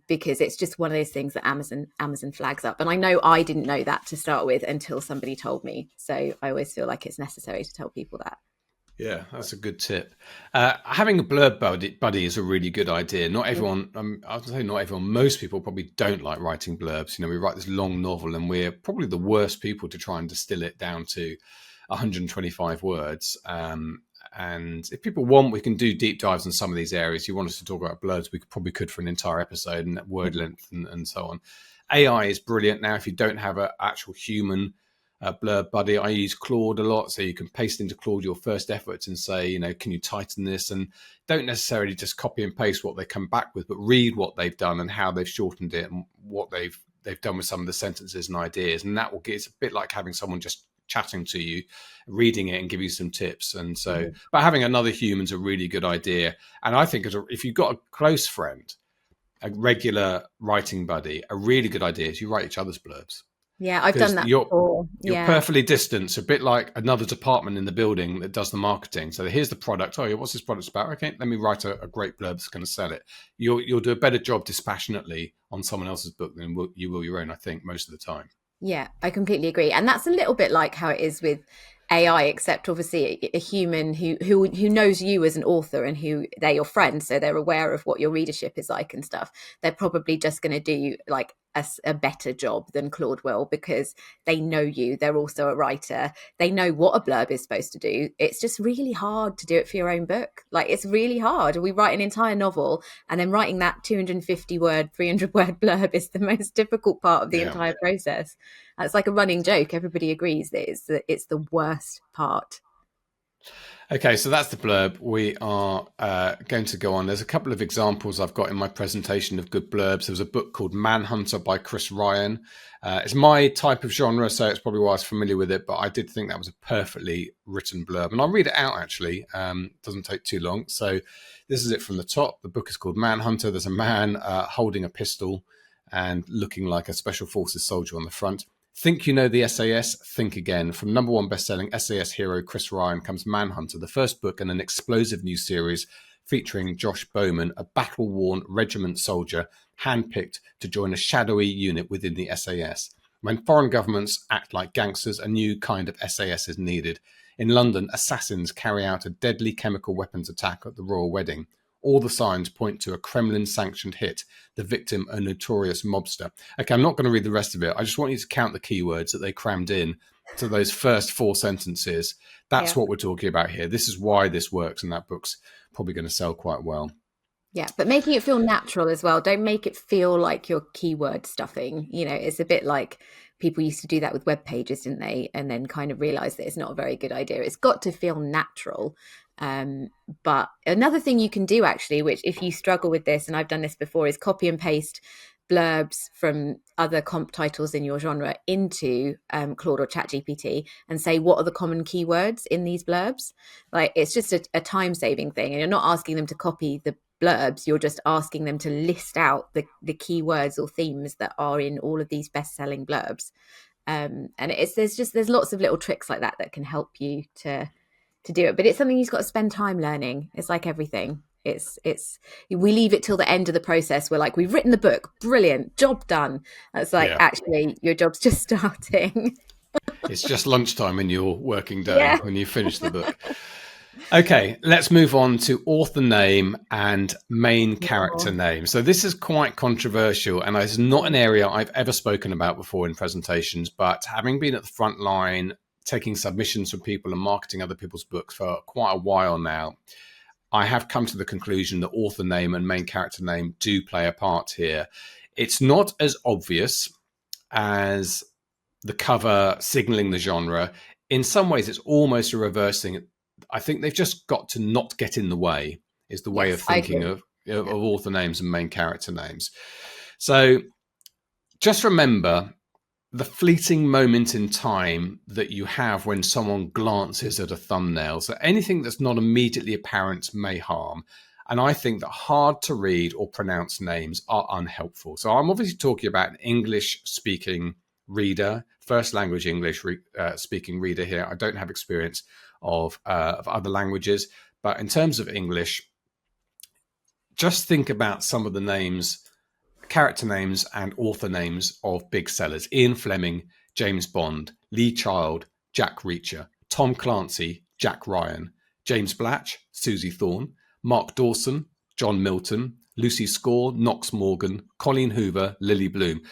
S1: Because it's just one of those things that Amazon flags up. And I know I didn't know that to start with until somebody told me. So I always feel like it's necessary to tell people that.
S3: Yeah, that's a good tip. Having a blurb buddy is a really good idea. Not everyone, I'll say not everyone, most people probably don't like writing blurbs. We write this long novel and we're probably the worst people to try and distill it down to 125 words. And if people want, we can do deep dives in some of these areas. You want us to talk about blurbs, we probably could for an entire episode, and word length and so on. AI is brilliant now. If you don't have an actual human blurb buddy, I use Claude a lot, so you can paste into Claude your first efforts and say, can you tighten this? And don't necessarily just copy and paste what they come back with, but read what they've done and how they've shortened it and what they've done with some of the sentences and ideas. And that will get, it's a bit like having someone just chatting to you, reading it and give you some tips. And so, but having another human's a really good idea. And I think if you've got a close friend, a regular writing buddy, a really good idea is you write each other's blurbs.
S1: Yeah, I've done that before.
S3: You're perfectly distanced, a bit like another department in the building that does the marketing. So here's the product. Oh, yeah, what's this product about? Okay, let me write a great blurb that's going to sell it. You'll do a better job dispassionately on someone else's book than you will your own, I think, most of the time.
S1: Yeah, I completely agree. And that's a little bit like how it is with AI, except obviously a human who knows you as an author and who they're your friends, so they're aware of what your readership is like and stuff. They're probably just going to do like a better job than Claude will, because they know you. They're also a writer. They know what a blurb is supposed to do. It's just really hard to do it for your own book. Like, it's really hard. We write an entire novel, and then writing that 250 word, 300 word blurb is the most difficult part of the entire process. It's like a running joke. Everybody agrees that it's the worst part.
S3: Okay, so that's the blurb. We are going to go on. There's a couple of examples I've got in my presentation of good blurbs. There's a book called Manhunter by Chris Ryan. It's my type of genre, so it's probably why I was familiar with it, but I did think that was a perfectly written blurb. And I'll read it out, actually. It doesn't take too long. So this is it from the top. The book is called Manhunter. There's a man holding a pistol and looking like a Special Forces soldier on the front. Think you know the SAS? Think again. From number one best-selling SAS hero Chris Ryan comes Manhunter, the first book in an explosive new series featuring Josh Bowman, a battle-worn regiment soldier handpicked to join a shadowy unit within the SAS. When foreign governments act like gangsters, a new kind of SAS is needed. In London, assassins carry out a deadly chemical weapons attack at the royal wedding. All the signs point to a Kremlin-sanctioned hit, the victim a notorious mobster. Okay, I'm not going to read the rest of it. I just want you to count the keywords that they crammed in to those first four sentences. That's what we're talking about here. This is why this works, and that book's probably going to sell quite well.
S1: Yeah, but making it feel natural as well. Don't make it feel like you're keyword stuffing. It's a bit like people used to do that with web pages, didn't they? And then kind of realize that it's not a very good idea. It's got to feel natural. But another thing you can do, actually, which if you struggle with this, and I've done this before, is copy and paste blurbs from other comp titles in your genre into Claude or ChatGPT and say, what are the common keywords in these blurbs? Like, it's just a time-saving thing. And you're not asking them to copy the blurbs, you're just asking them to list out the keywords or themes that are in all of these best-selling blurbs. And there's lots of little tricks like that can help you to do it, but it's something you've got to spend time learning. It's like everything. We leave it till the end of the process. We're like, we've written the book, brilliant, job done. It's like, actually, your job's just starting.
S3: It's just lunchtime in your working day when you finish the book. Okay, let's move on to author name and main character name. So this is quite controversial, and it's not an area I've ever spoken about before in presentations, but having been at the front line, taking submissions from people and marketing other people's books for quite a while now, I have come to the conclusion that author name and main character name do play a part here. It's not as obvious as the cover signaling the genre. In some ways, it's almost a reverse thing. I think they've just got to not get in the way, is the way of thinking of author names and main character names. So just remember the fleeting moment in time that you have when someone glances at a thumbnail. So anything that's not immediately apparent may harm. And I think that hard to read or pronounce names are unhelpful. So I'm obviously talking about an English speaking reader, first language English speaking reader here. I don't have experience of other languages, but in terms of English, just think about some of the names, character names and author names of big sellers: Ian Fleming, James Bond, Lee Child, Jack Reacher, Tom Clancy, Jack Ryan, James Blatch, Susie Thorne, Mark Dawson, John Milton, Lucy Score, Knox Morgan, Colleen Hoover, Lily Bloom.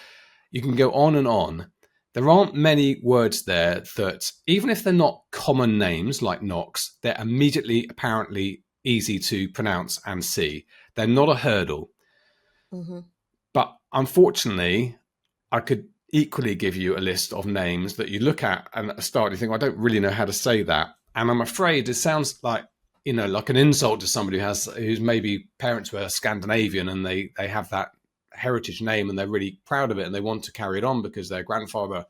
S3: You can go on and on. There aren't many words there that, even if they're not common names like Knox, they're immediately apparently easy to pronounce and see. They're not a hurdle. Mm-hmm. But unfortunately, I could equally give you a list of names that you look at and start to think, I don't really know how to say that. And I'm afraid it sounds like, like an insult to somebody whose maybe parents were Scandinavian and they have that heritage name and they're really proud of it and they want to carry it on because their grandfather,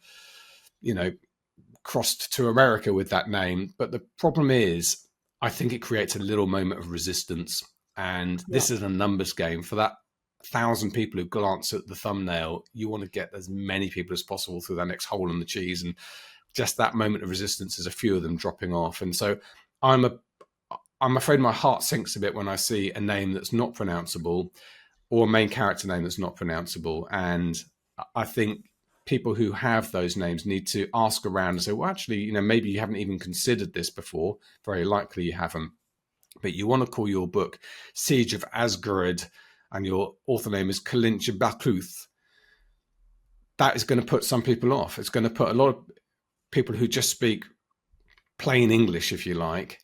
S3: crossed to America with that name. But the problem is, I think it creates a little moment of resistance. And this is a numbers game. For that 1,000 people who glance at the thumbnail, you want to get as many people as possible through that next hole in the cheese. And just that moment of resistance is a few of them dropping off. And so I'm afraid my heart sinks a bit when I see a name that's not pronounceable or a main character name that's not pronounceable. And I think people who have those names need to ask around and say, well, actually, maybe you haven't even considered this before. Very likely you haven't. But you want to call your book Siege of Asgard and your author name is Kalincha Bakuth. That is going to put some people off. It's going to put a lot of people who just speak plain English, if you like,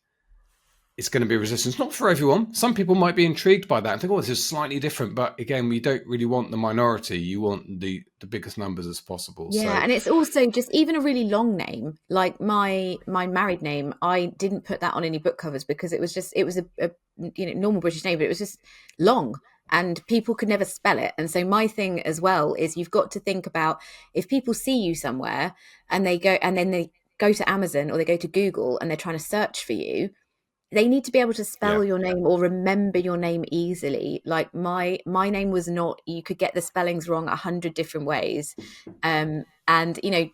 S3: it's going to be resistance. Not for everyone. Some people might be intrigued by that and think, oh, this is slightly different. But again, we don't really want the minority. You want the biggest numbers as possible.
S1: Yeah,
S3: so.
S1: And it's also just even a really long name, like my married name. I didn't put that on any book covers because it was a normal British name, but it was just long and people could never spell it. And so my thing as well is you've got to think about if people see you somewhere and they go to Amazon or they go to Google and they're trying to search for you, they need to be able to spell your name or remember your name easily. Like my name was not, you could get the spellings wrong 100 different ways. And,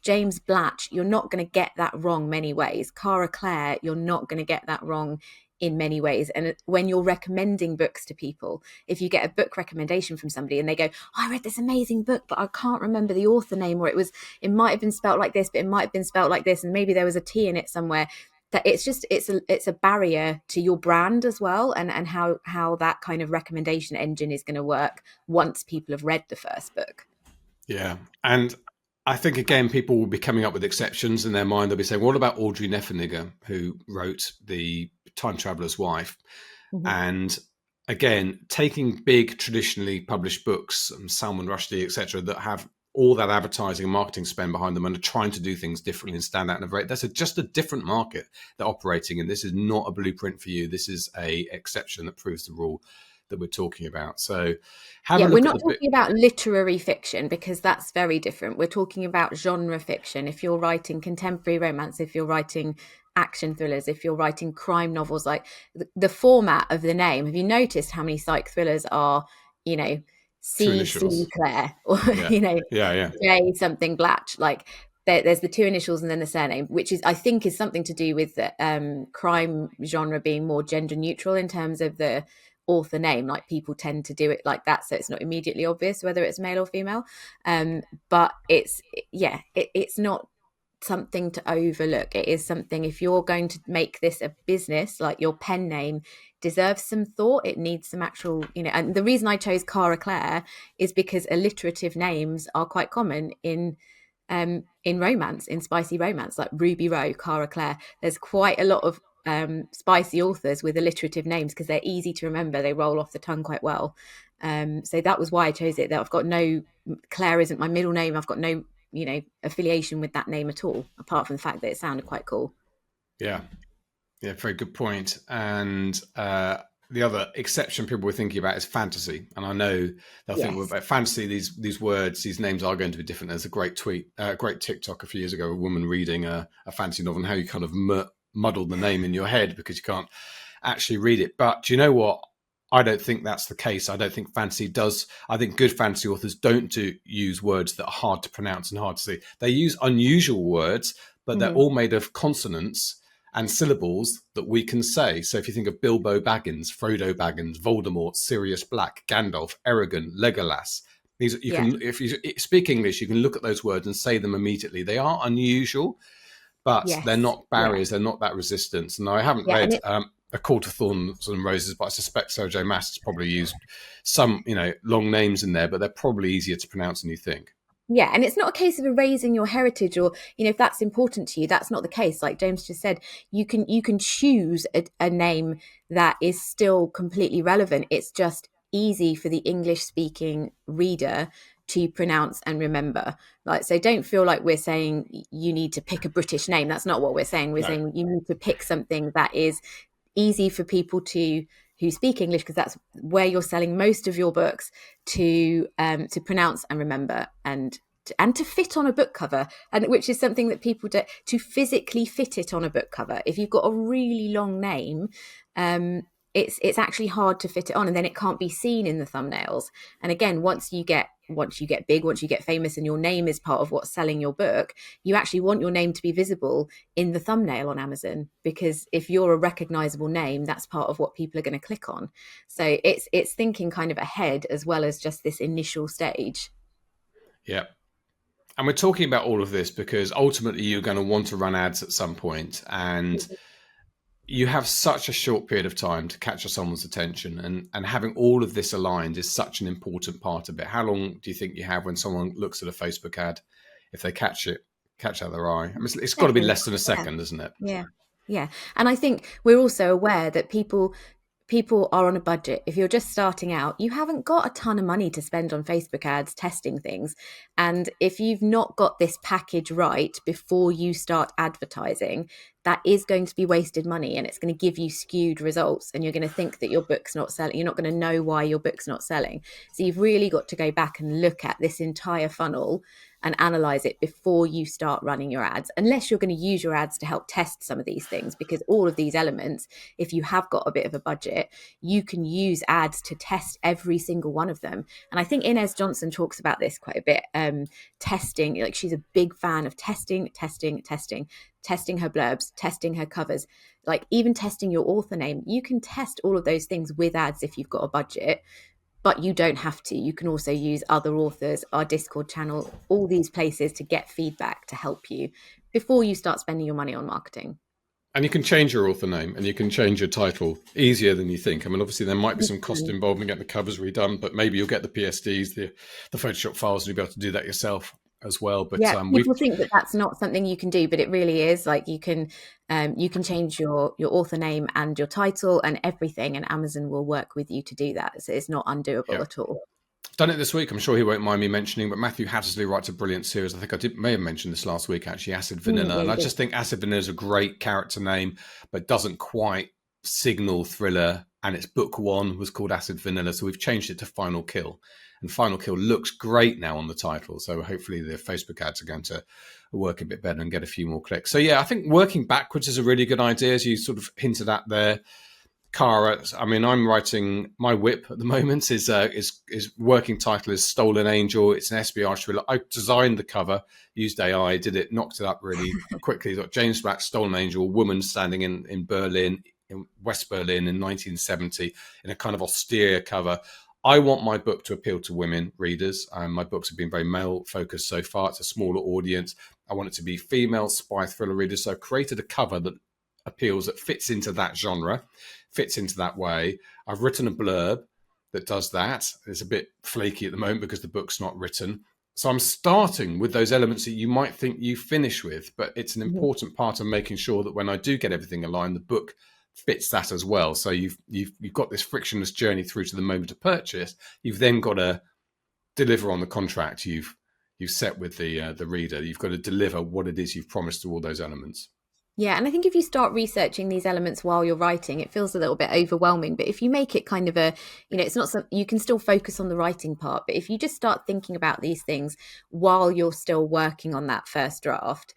S1: James Blatch, you're not going to get that wrong many ways. Cara Clare, you're not going to get that wrong in many ways. And when you're recommending books to people, if you get a book recommendation from somebody and they go, oh, I read this amazing book, but I can't remember the author name, or it might have been spelled like this, but it might have been spelled like this. And maybe there was a T in it somewhere. That it's a barrier to your brand as well, and how that kind of recommendation engine is going to work once people have read the first book.
S3: Yeah, and I think again people will be coming up with exceptions in their mind. They'll be saying, "What about Audrey Neffenegger, who wrote The Time Traveler's Wife?" Mm-hmm. And again, taking big traditionally published books, Salman Rushdie, etc., that have all that advertising and marketing spend behind them and are trying to do things differently and stand out in a very, that's just a different market they're operating in. This is not a blueprint for you. This is a exception that proves the rule that we're talking about. So
S1: we're not talking about literary fiction because that's very different. We're talking about genre fiction. If you're writing contemporary romance, if you're writing action thrillers, if you're writing crime novels, like the format of the name, have you noticed how many psych thrillers are, C. Clare or J something Blatch? Like there's the two initials and then the surname, which I think is something to do with the crime genre being more gender neutral in terms of the author name. Like people tend to do it like that, so it's not immediately obvious whether it's male or female. But it's not something to overlook. It is something, if you're going to make this a business, like your pen name deserves some thought. It needs some actual, and the reason I chose Cara Clare is because alliterative names are quite common in romance, in spicy romance, like Ruby Rowe, Cara Clare. There's quite a lot of spicy authors with alliterative names because they're easy to remember. They roll off the tongue quite well. So that was why I chose it. That I've got Claire isn't my middle name. I've got no affiliation with that name at all, apart from the fact that it sounded quite cool.
S3: Yeah, very good point. And the other exception people were thinking about is fantasy, and I know they'll think about fantasy. These words, these names are going to be different. There's a great great TikTok a few years ago, a woman reading a fantasy novel, and how you kind of muddle the name in your head because you can't actually read it. But do you know what? I don't think that's the case. I don't think fantasy does. I think good fantasy authors don't use words that are hard to pronounce and hard to see. They use unusual words, but they're all made of consonants and syllables that we can say. So if you think of Bilbo Baggins, Frodo Baggins, Voldemort, Sirius Black, Gandalf, Aragorn, Legolas, these can, if you speak English, you can look at those words and say them immediately. They are unusual, but they're not barriers. They're not that resistance. And I haven't read A Call to Thorns and Roses, but I suspect Sarah J. Maas has probably used some, long names in there, but they're probably easier to pronounce than you think.
S1: Yeah, and it's not a case of erasing your heritage or, if that's important to you, that's not the case. Like James just said, you can choose a name that is still completely relevant. It's just easy for the English-speaking reader to pronounce and remember. So don't feel like we're saying you need to pick a British name. That's not what we're saying. We're saying you need to pick something that is easy for people who speak English, because that's where you're selling most of your books, to pronounce and remember and to fit on a book cover, and which is something that people do, to physically fit it on a book cover. If you've got a really long name, it's actually hard to fit it on, and then it can't be seen in the thumbnails. And again, once you get big, once you get famous and your name is part of what's selling your book, you actually want your name to be visible in the thumbnail on Amazon, because if you're a recognizable name, that's part of what people are going to click on. So it's thinking kind of ahead as well as just this initial stage.
S3: Yeah. And we're talking about all of this because ultimately you're going to want to run ads at some point, and you have such a short period of time to capture someone's attention, and having all of this aligned is such an important part of it. How long do you think you have when someone looks at a Facebook ad, if they catch out their eye? I mean, it's got to be less than a second, isn't it?
S1: Yeah. And I think we're also aware that people are on a budget. If you're just starting out, you haven't got a ton of money to spend on Facebook ads testing things. And if you've not got this package right before you start advertising, that is going to be wasted money, and it's going to give you skewed results, and you're going to think that your book's not selling. You're not going to know why your book's not selling. So you've really got to go back and look at this entire funnel and analyze it before you start running your ads, unless you're going to use your ads to help test some of these things, because all of these elements, if you have got a bit of a budget, you can use ads to test every single one of them. And I think Inez Johnson talks about this quite a bit, testing. Like, she's a big fan of testing her blurbs, testing her covers, like even testing your author name. You can test all of those things with ads if you've got a budget, but you don't have to. You can also use other authors, our Discord channel, all these places to get feedback to help you before you start spending your money on marketing.
S3: And you can change your author name and you can change your title easier than you think. I mean, obviously there might be some cost involved in getting the covers redone, but maybe you'll get the PSDs, the Photoshop files, and you'll be able to do that yourself as well. But
S1: people think that that's not something you can do, but it really is. Like, you can change your author name and your title and everything, and Amazon will work with you to do that. So it's not undoable at all.
S3: Done it this week. I'm sure he won't mind me mentioning, but Matthew Hattersley writes a brilliant series. I think may have mentioned this last week, actually, Acid Vanilla. And I just think Acid Vanilla is a great character name, but doesn't quite signal thriller. And its book one was called Acid Vanilla. So we've changed it to Final Kill. And Final Kill looks great now on the title. So hopefully the Facebook ads are going to work a bit better and get a few more clicks. So yeah, I think working backwards is a really good idea, as you sort of hinted at there. Cara, I mean, I'm writing my whip at the moment. Is working title is Stolen Angel. It's an espionage thriller. I designed the cover, used AI, did it, knocked it up really quickly. Got James Blatch, Stolen Angel, a woman standing in Berlin, in West Berlin in 1970, in a kind of austere cover. I want my book to appeal to women readers. My books have been very male focused so far. It's a smaller audience. I want it to be female spy thriller readers. So I created a cover that appeals, that fits into that genre, fits into that way. I've written a blurb that does that. It's a bit flaky at the moment because the book's not written. So I'm starting with those elements that you might think you finish with, but it's an important part of making sure that when I do get everything aligned, the book fits that as well. So you've got this frictionless journey through to the moment of purchase. You've then got to deliver on the contract you've set with the reader. You've got to deliver what it is you've promised to all those elements.
S1: Yeah, and I think if you start researching these elements while you're writing, it feels a little bit overwhelming. But if you make it kind of it's not you can still focus on the writing part. But if you just start thinking about these things while you're still working on that first draft,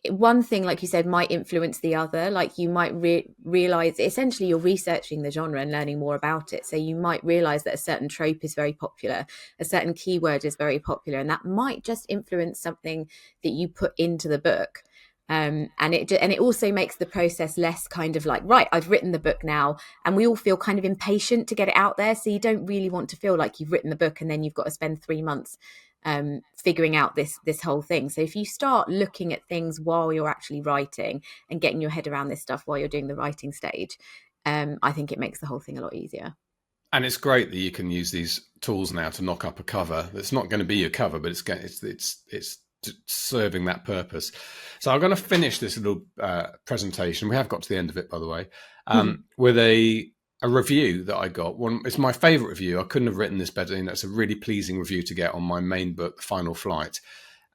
S1: one thing, like you said, might influence the other. Like you might realize, essentially, you're researching the genre and learning more about it. So you might realize that a certain trope is very popular, a certain keyword is very popular, and that might just influence something that you put into the book. And it also makes the process less kind of like, right, I've written the book now, and we all feel kind of impatient to get it out there. So you don't really want to feel like you've written the book and then you've got to spend 3 months figuring out this whole thing. So if you start looking at things while you're actually writing and getting your head around this stuff while you're doing the writing stage, I think it makes the whole thing a lot easier. And
S3: it's great that you can use these tools now to knock up a cover that's not going to be your cover, but it's serving that purpose. So I'm going to finish this little presentation. We have got to the end of it, by the way, with a review that I got. It's my favorite review. I couldn't have written this better. It's a really pleasing review to get on my main book, The Final Flight.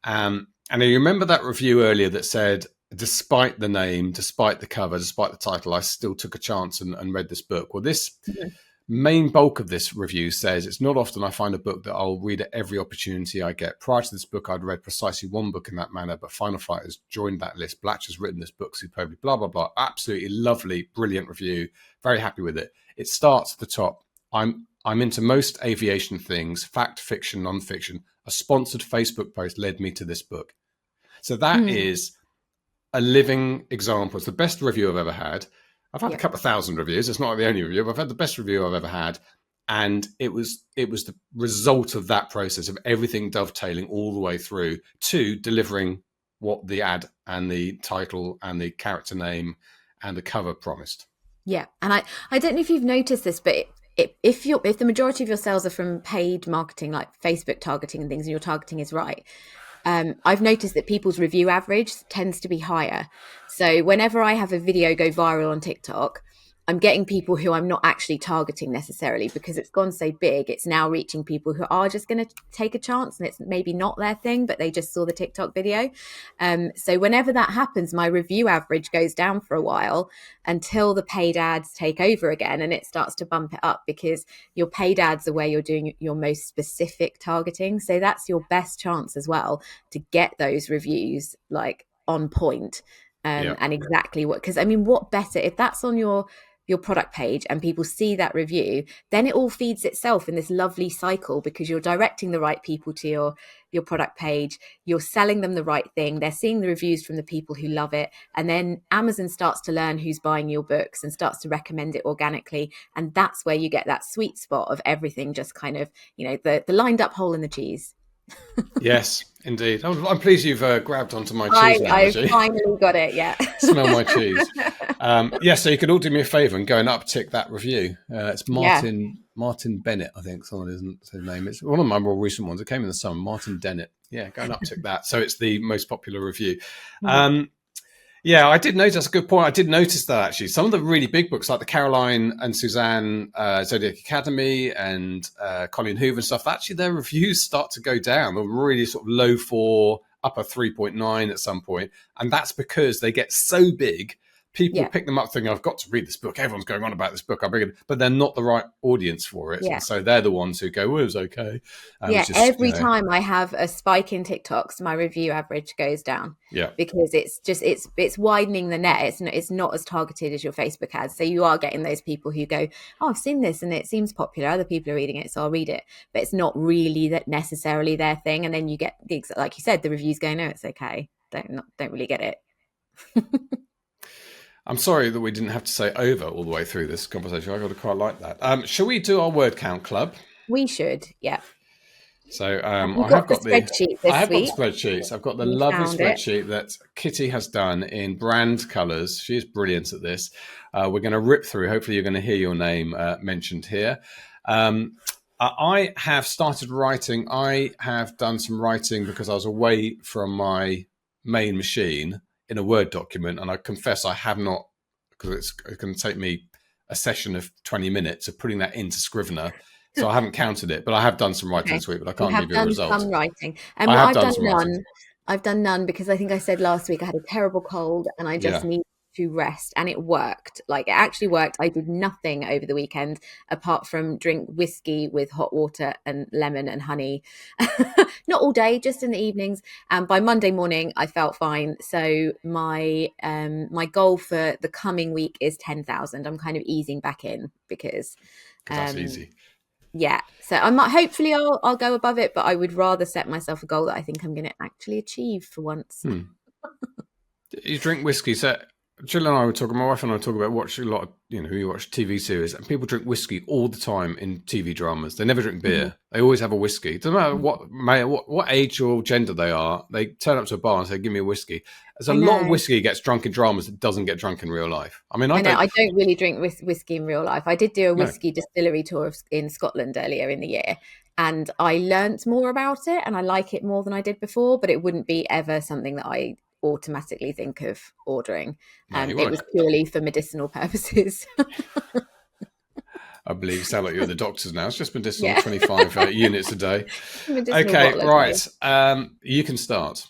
S3: And I remember that review earlier that said, despite the name, despite the cover, despite the title, I still took a chance and read this book. Well, this main bulk of this review says, it's not often I find a book that I'll read at every opportunity I get. Prior to this book, I'd read precisely one book in that manner, but Final Flight has joined that list. Blatch has written this book superbly, blah, blah, blah. Absolutely lovely, brilliant review. Very happy with it. It starts at the top. I'm into most aviation things, fact, fiction, non-fiction. A sponsored Facebook post led me to this book. So that is a living example. It's the best review I've ever had. I've had a couple of thousand reviews. It's not the only review, but I've had the best review I've ever had. And it was the result of that process of everything dovetailing all the way through to delivering what the ad and the title and the character name and the cover promised.
S1: Yeah. And I don't know if you've noticed this, but if the majority of your sales are from paid marketing, like Facebook targeting and things, and your targeting is right, I've noticed that people's review average tends to be higher. So whenever I have a video go viral on TikTok, I'm getting people who I'm not actually targeting necessarily because it's gone so big. It's now reaching people who are just going to take a chance, and it's maybe not their thing, but they just saw the TikTok video. So whenever that happens, my review average goes down for a while until the paid ads take over again, and it starts to bump it up because your paid ads are where you're doing your most specific targeting. So that's your best chance as well to get those reviews like on point and exactly what, because I mean, what better if that's on your product page and people see that review, then it all feeds itself in this lovely cycle because you're directing the right people to your product page, you're selling them the right thing, they're seeing the reviews from the people who love it, and then Amazon starts to learn who's buying your books and starts to recommend it organically, and that's where you get that sweet spot of everything just kind of, the lined up hole in the cheese.
S3: Yes, indeed. I'm pleased you've grabbed onto my cheese analogy.
S1: I finally got it, yeah.
S3: Smell my cheese. So you could all do me a favour and go and uptick that review. It's Martin Bennett, I think someone isn't his name. It's one of my more recent ones. It came in the summer, Martin Dennett. Yeah, go and uptick that. So it's the most popular review. I did notice, that's a good point. I did notice that actually. Some of the really big books like the Caroline and Suzanne Zodiac Academy and Colleen Hoover and stuff, actually their reviews start to go down. They're really sort of low 4, upper 3.9 at some point. And that's because they get so big people pick them up thinking, I've got to read this book. Everyone's going on about this book. But they're not the right audience for it.
S1: Yeah.
S3: And so they're the ones who go, well, it was okay.
S1: Every time I have a spike in TikToks, my review average goes down.
S3: Yeah.
S1: Because it's widening the net. It's not as targeted as your Facebook ads. So you are getting those people who go, oh, I've seen this and it seems popular. Other people are reading it, so I'll read it. But it's not really that necessarily their thing. And then you get, like you said, the reviews going, no, it's okay. Don't really get it.
S3: I'm sorry that we didn't have to say over all the way through this conversation. I got to quite like that. Shall we do our word count club?
S1: We should, yeah.
S3: So
S1: I have got the
S3: spreadsheets. I've got the lovely spreadsheet that Kitty has done in brand colours. She is brilliant at this. We're going to rip through. Hopefully you're going to hear your name mentioned here. I have started writing. I have done some writing because I was away from my main machine in a Word document, and I confess I have not, because it's going to take me a session of 20 minutes of putting that into Scrivener, so I haven't counted it, but I have done some writing this week, but I can't give you a result.
S1: Some writing. I've done none. I've done none because I think I said last week I had a terrible cold and I just need to rest, and it worked. Like, it actually worked. I did nothing over the weekend apart from drink whiskey with hot water and lemon and honey. Not all day, just in the evenings. And by Monday morning, I felt fine. So my goal for the coming week is 10,000. I'm kind of easing back in because
S3: that's easy.
S1: Yeah, so I might, hopefully I'll go above it, but I would rather set myself a goal that I think I'm going to actually achieve for once.
S3: You drink whiskey, so Jill and I were talking, my wife and I were talking about watching a lot of, we watch TV series, and people drink whiskey all the time in TV dramas. They never drink beer. Mm-hmm. They always have a whiskey. It doesn't matter what age or gender they are. They turn up to a bar and say, give me a whiskey. There's a lot of whiskey gets drunk in dramas that doesn't get drunk in real life. I mean, I
S1: don't really drink whiskey in real life. I did do a whiskey distillery tour in Scotland earlier in the year, and I learnt more about it, and I like it more than I did before, but it wouldn't be ever something that I automatically think of ordering. It was purely for medicinal purposes.
S3: I believe you sound like you're the doctors now. It's just medicinal, 25 units a day. Okay, right. You can start.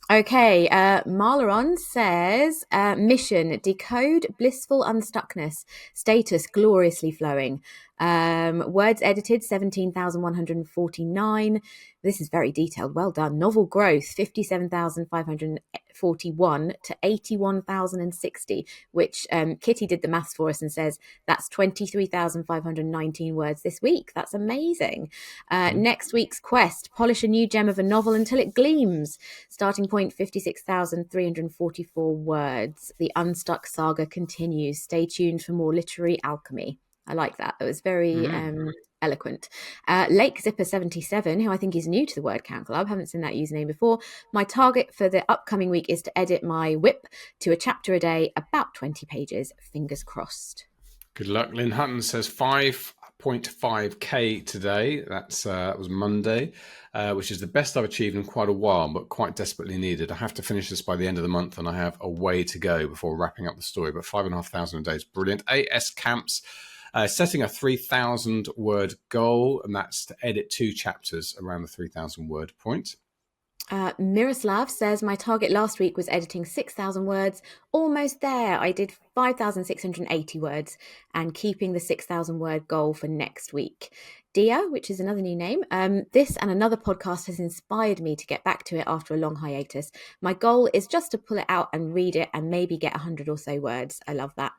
S1: Okay, Marlaron says, mission, decode blissful unstuckness, status gloriously flowing, words edited 17,149. This is very detailed. Well done. Novel growth 57,541 to 81,060, which Kitty did the maths for us and says that's 23,519 words this week. That's amazing. Next week's quest, polish a new gem of a novel until it gleams. Starting point 56,344 words. The Unstuck saga continues. Stay tuned for more literary alchemy. I like that. It was very eloquent. Lake Zipper 77, who I think is new to the Word Count Club, haven't seen that username before. My target for the upcoming week is to edit my whip to a chapter a day, about 20 pages. Fingers crossed.
S3: Good luck. Lynn Hutton says 5.5k today. That was Monday, which is the best I've achieved in quite a while, but quite desperately needed. I have to finish this by the end of the month, and I have a way to go before wrapping up the story. But 5,500 a day is brilliant. AS Camps. Setting a 3,000 word goal, and that's to edit 2 chapters around the 3,000 word point.
S1: Miroslav says, my target last week was editing 6,000 words. Almost there. I did 5,680 words and keeping the 6,000 word goal for next week. Dia, which is another new name, this and another podcast has inspired me to get back to it after a long hiatus. My goal is just to pull it out and read it and maybe get 100 or so words. I love that.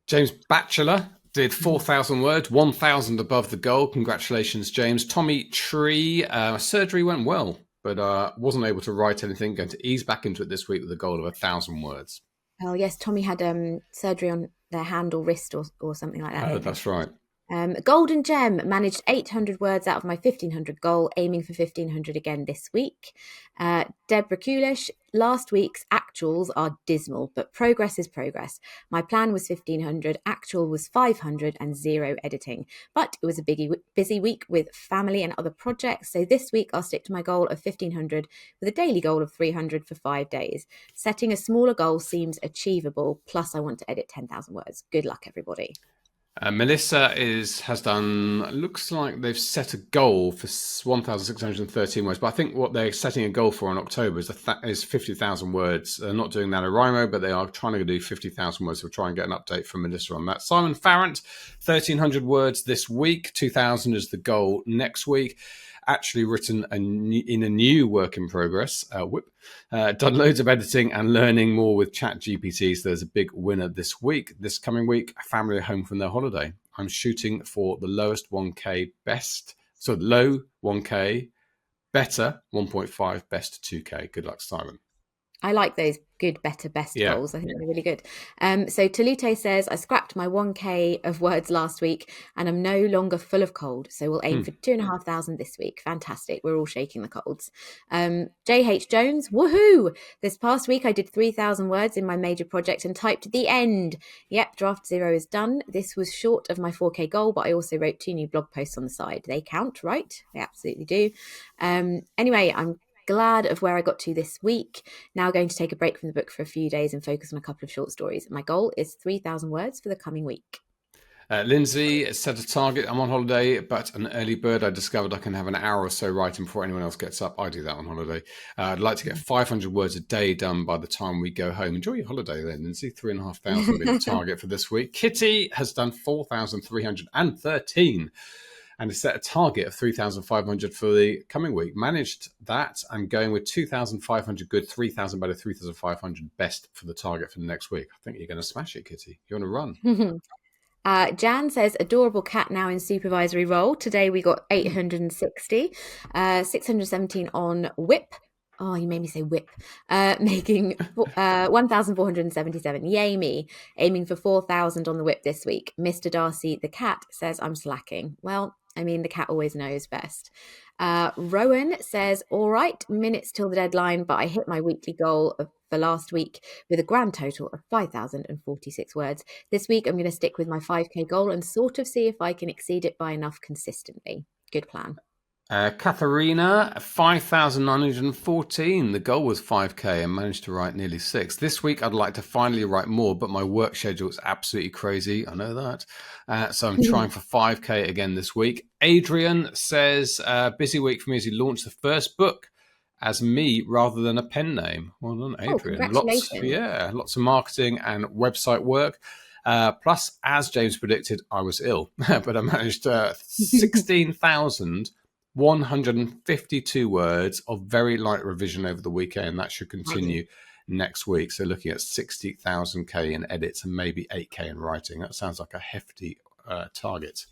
S3: James Batchelor did 4,000 words, 1,000 above the goal. Congratulations, James. Tommy Tree, surgery went well, but wasn't able to write anything. Going to ease back into it this week with a goal of 1,000 words.
S1: Oh, yes. Tommy had surgery on their hand or wrist or something like that.
S3: Oh, that's right.
S1: Golden Gem managed 800 words out of my 1,500 goal, aiming for 1,500 again this week. Deborah Kulish, last week's actuals are dismal, but progress is progress. My plan was 1,500, actual was 500 and 0 editing. But it was a busy week with family and other projects, so this week I'll stick to my goal of 1,500 with a daily goal of 300 for 5 days. Setting a smaller goal seems achievable, plus I want to edit 10,000 words. Good luck, everybody.
S3: Melissa has done, looks like they've set a goal for 1,613 words, but I think what they're setting a goal for in October is 50,000 words. They're not doing that in Rimo, but they are trying to do 50,000 words. We'll try and get an update from Melissa on that. Simon Farrant, 1,300 words this week. 2,000 is the goal next week. Actually written in a new work in progress, whip. Done loads of editing and learning more with ChatGPT. So there's a big winner this coming week. A family home from their holiday. I'm shooting for the lowest 1K best. So low 1K, better 1.5, best 2K. Good luck, Simon.
S1: I like those good, better, best goals. I think they're really good. So Tolute says, I scrapped my 1K of words last week and I'm no longer full of cold. So we'll aim for 2,500 this week. Fantastic. We're all shaking the colds. JH Jones, woohoo! This past week I did 3,000 words in my major project and typed the end. Yep, draft 0 is done. This was short of my 4K goal, but I also wrote 2 new blog posts on the side. They count, right? They absolutely do. Anyway, I'm glad of where I got to this week. Now going to take a break from the book for a few days and focus on a couple of short stories. My goal is 3,000 words for the coming week.
S3: Lindsay set a target. I'm on holiday, but an early bird. I discovered I can have an hour or so writing before anyone else gets up. I do that on holiday. I'd like to get 500 words a day done by the time we go home. Enjoy your holiday then, Lindsay. 3,500 will be the target for this week. Kitty has done 4,313. and has set a target of 3,500 for the coming week. Managed that. I'm going with 2,500 good, 3,000 better, 3,500 best for the target for the next week. I think you're going to smash it, Kitty. You're on a run.
S1: Jan says, adorable cat now in supervisory role. Today we got 860, 617 on whip. Oh, you made me say whip. Making 1,477. Yay me. Aiming for 4,000 on the whip this week. Mr. Darcy, the cat, says I'm slacking. Well, I mean, the cat always knows best. Rowan says, all right, minutes till the deadline, but I hit my weekly goal for last week with a grand total of 5,046 words. This week, I'm going to stick with my 5K goal and sort of see if I can exceed it by enough consistently. Good plan.
S3: Katharina, 5,914. The goal was 5K and managed to write nearly 6. This week, I'd like to finally write more, but my work schedule is absolutely crazy. I know that. So I'm trying for 5K again this week. Adrian says, busy week for me as he launched the first book as me rather than a pen name. Well done, Adrian.
S1: Congratulations.
S3: Lots of marketing and website work. Plus, as James predicted, I was ill, but I managed 16,152 words of very light revision over the weekend. That should continue next week. So looking at 60,000K in edits and maybe 8K in writing. That sounds like a hefty target.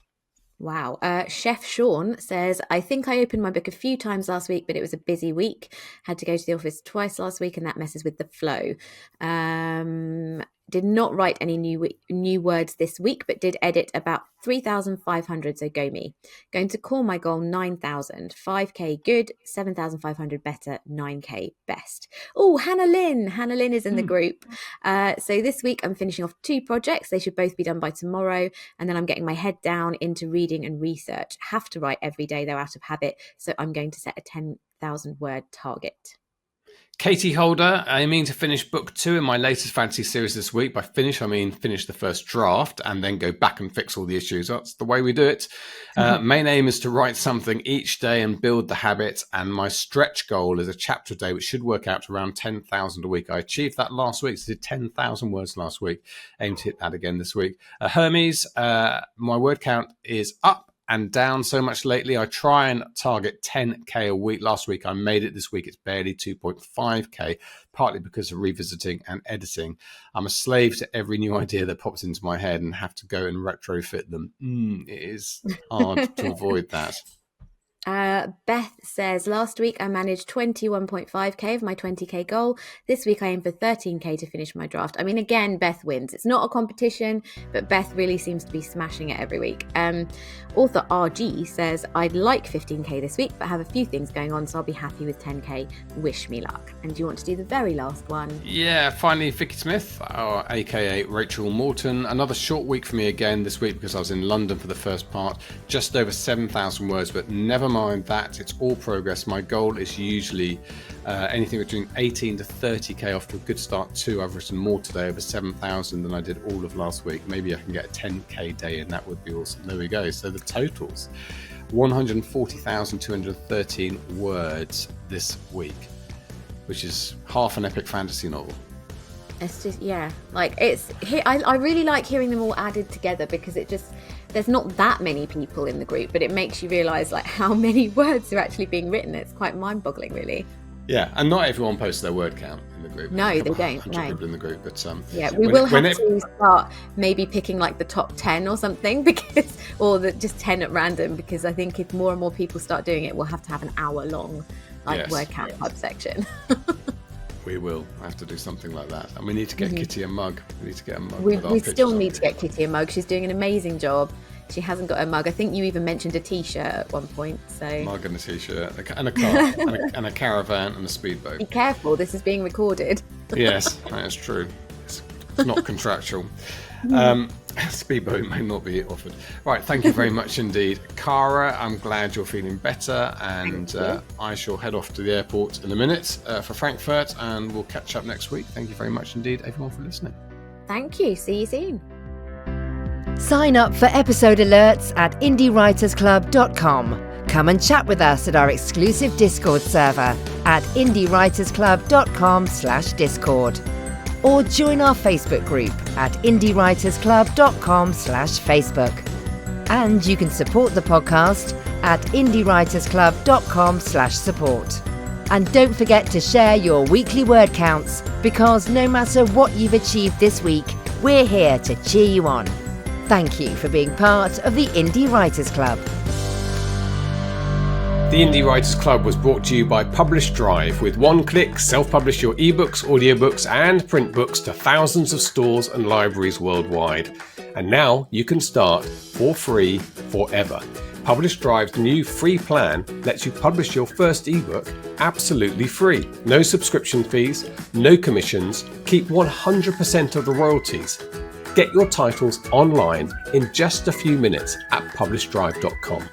S1: Wow. Chef Sean says, I think I opened my book a few times last week, but it was a busy week. Had to go to the office twice last week and that messes with the flow. Did not write any new words this week, but did edit about 3,500, so go me. Going to call my goal 9,000. 5K good, 7,500 better, 9K best. Oh, Hannah Lynn is in the group. So this week I'm finishing off 2 projects. They should both be done by tomorrow. And then I'm getting my head down into reading and research. Have to write every day, though, out of habit. So I'm going to set a 10,000 word target.
S3: Katie Holder, aiming to finish book 2 in my latest fantasy series this week. By finish, I mean finish the first draft and then go back and fix all the issues. That's the way we do it. Main aim is to write something each day and build the habit. And my stretch goal is a chapter a day, which should work out to around 10,000 a week. I achieved that last week. So I did 10,000 words last week. Aim to hit that again this week. Hermes, my word count is up and down so much lately. I try and target 10K a week. Last week I made it. This week it's barely 2.5K, partly because of revisiting and editing. I'm a slave to every new idea that pops into my head and have to go and retrofit them. It is hard to avoid that.
S1: Beth says, last week I managed 21.5K of my 20K goal. This week I aim for 13K to finish my draft. I mean, again, Beth wins. It's not a competition, but Beth really seems to be smashing it every week. Author RG says, I'd like 15K this week, but have a few things going on, so I'll be happy with 10K. Wish me luck. And do you want to do the very last one?
S3: Yeah, finally, Vicky Smith, aka Rachel Morton. Another short week for me again this week because I was in London for the first part. Just over 7,000 words, but never mind that it's all progress. My goal is usually anything between 18 to 30k off to a good start too. I've written more today, over 7,000 than I did all of last week. Maybe I can get a 10k day in. That would be awesome. There we go. So the totals, 140,213 words this week, which is half an epic fantasy novel.
S1: It's just, I really like hearing them all added together, because there's not that many people in the group, but it makes you realise like how many words are actually being written. It's quite mind-boggling, really.
S3: Yeah, and not everyone posts their word count in the group.
S1: No, they don't. No.
S3: People in the group, but
S1: we will have to start maybe picking like the top 10 or something, just 10 at random, because I think if more and more people start doing it, we'll have to have an hour-long word count club section.
S3: We will have to do something like that, and we need to get Kitty a mug. We need to get a mug.
S1: We still need to get Kitty a mug. She's doing an amazing job. She hasn't got a mug. I think you even mentioned a t-shirt at one point. So
S3: mug and a t-shirt and a car and a caravan and a speedboat.
S1: Be careful, this is being recorded.
S3: Yes, that is true. It's not contractual. Speedboat may not be offered. Right, thank you very much indeed, Cara. I'm glad you're feeling better, and I shall head off to the airport in a minute for Frankfurt, and we'll catch up next week. Thank you very much indeed, everyone, for listening.
S1: Thank you. See you soon.
S2: Sign up for episode alerts at indiewritersclub.com. Come and chat with us at our exclusive Discord server at indiewritersclub.com/Discord. Or join our Facebook group at indiewritersclub.com/Facebook. And you can support the podcast at indiewritersclub.com/support. And don't forget to share your weekly word counts, because no matter what you've achieved this week, we're here to cheer you on. Thank you for being part of the Indie Writers Club.
S3: The Indie Writers Club was brought to you by Publish Drive. With one click, self-publish your ebooks, audiobooks and print books to thousands of stores and libraries worldwide. And now you can start for free forever. Publish Drive's new free plan lets you publish your first ebook absolutely free. No subscription fees, no commissions, keep 100% of the royalties. Get your titles online in just a few minutes at publishdrive.com.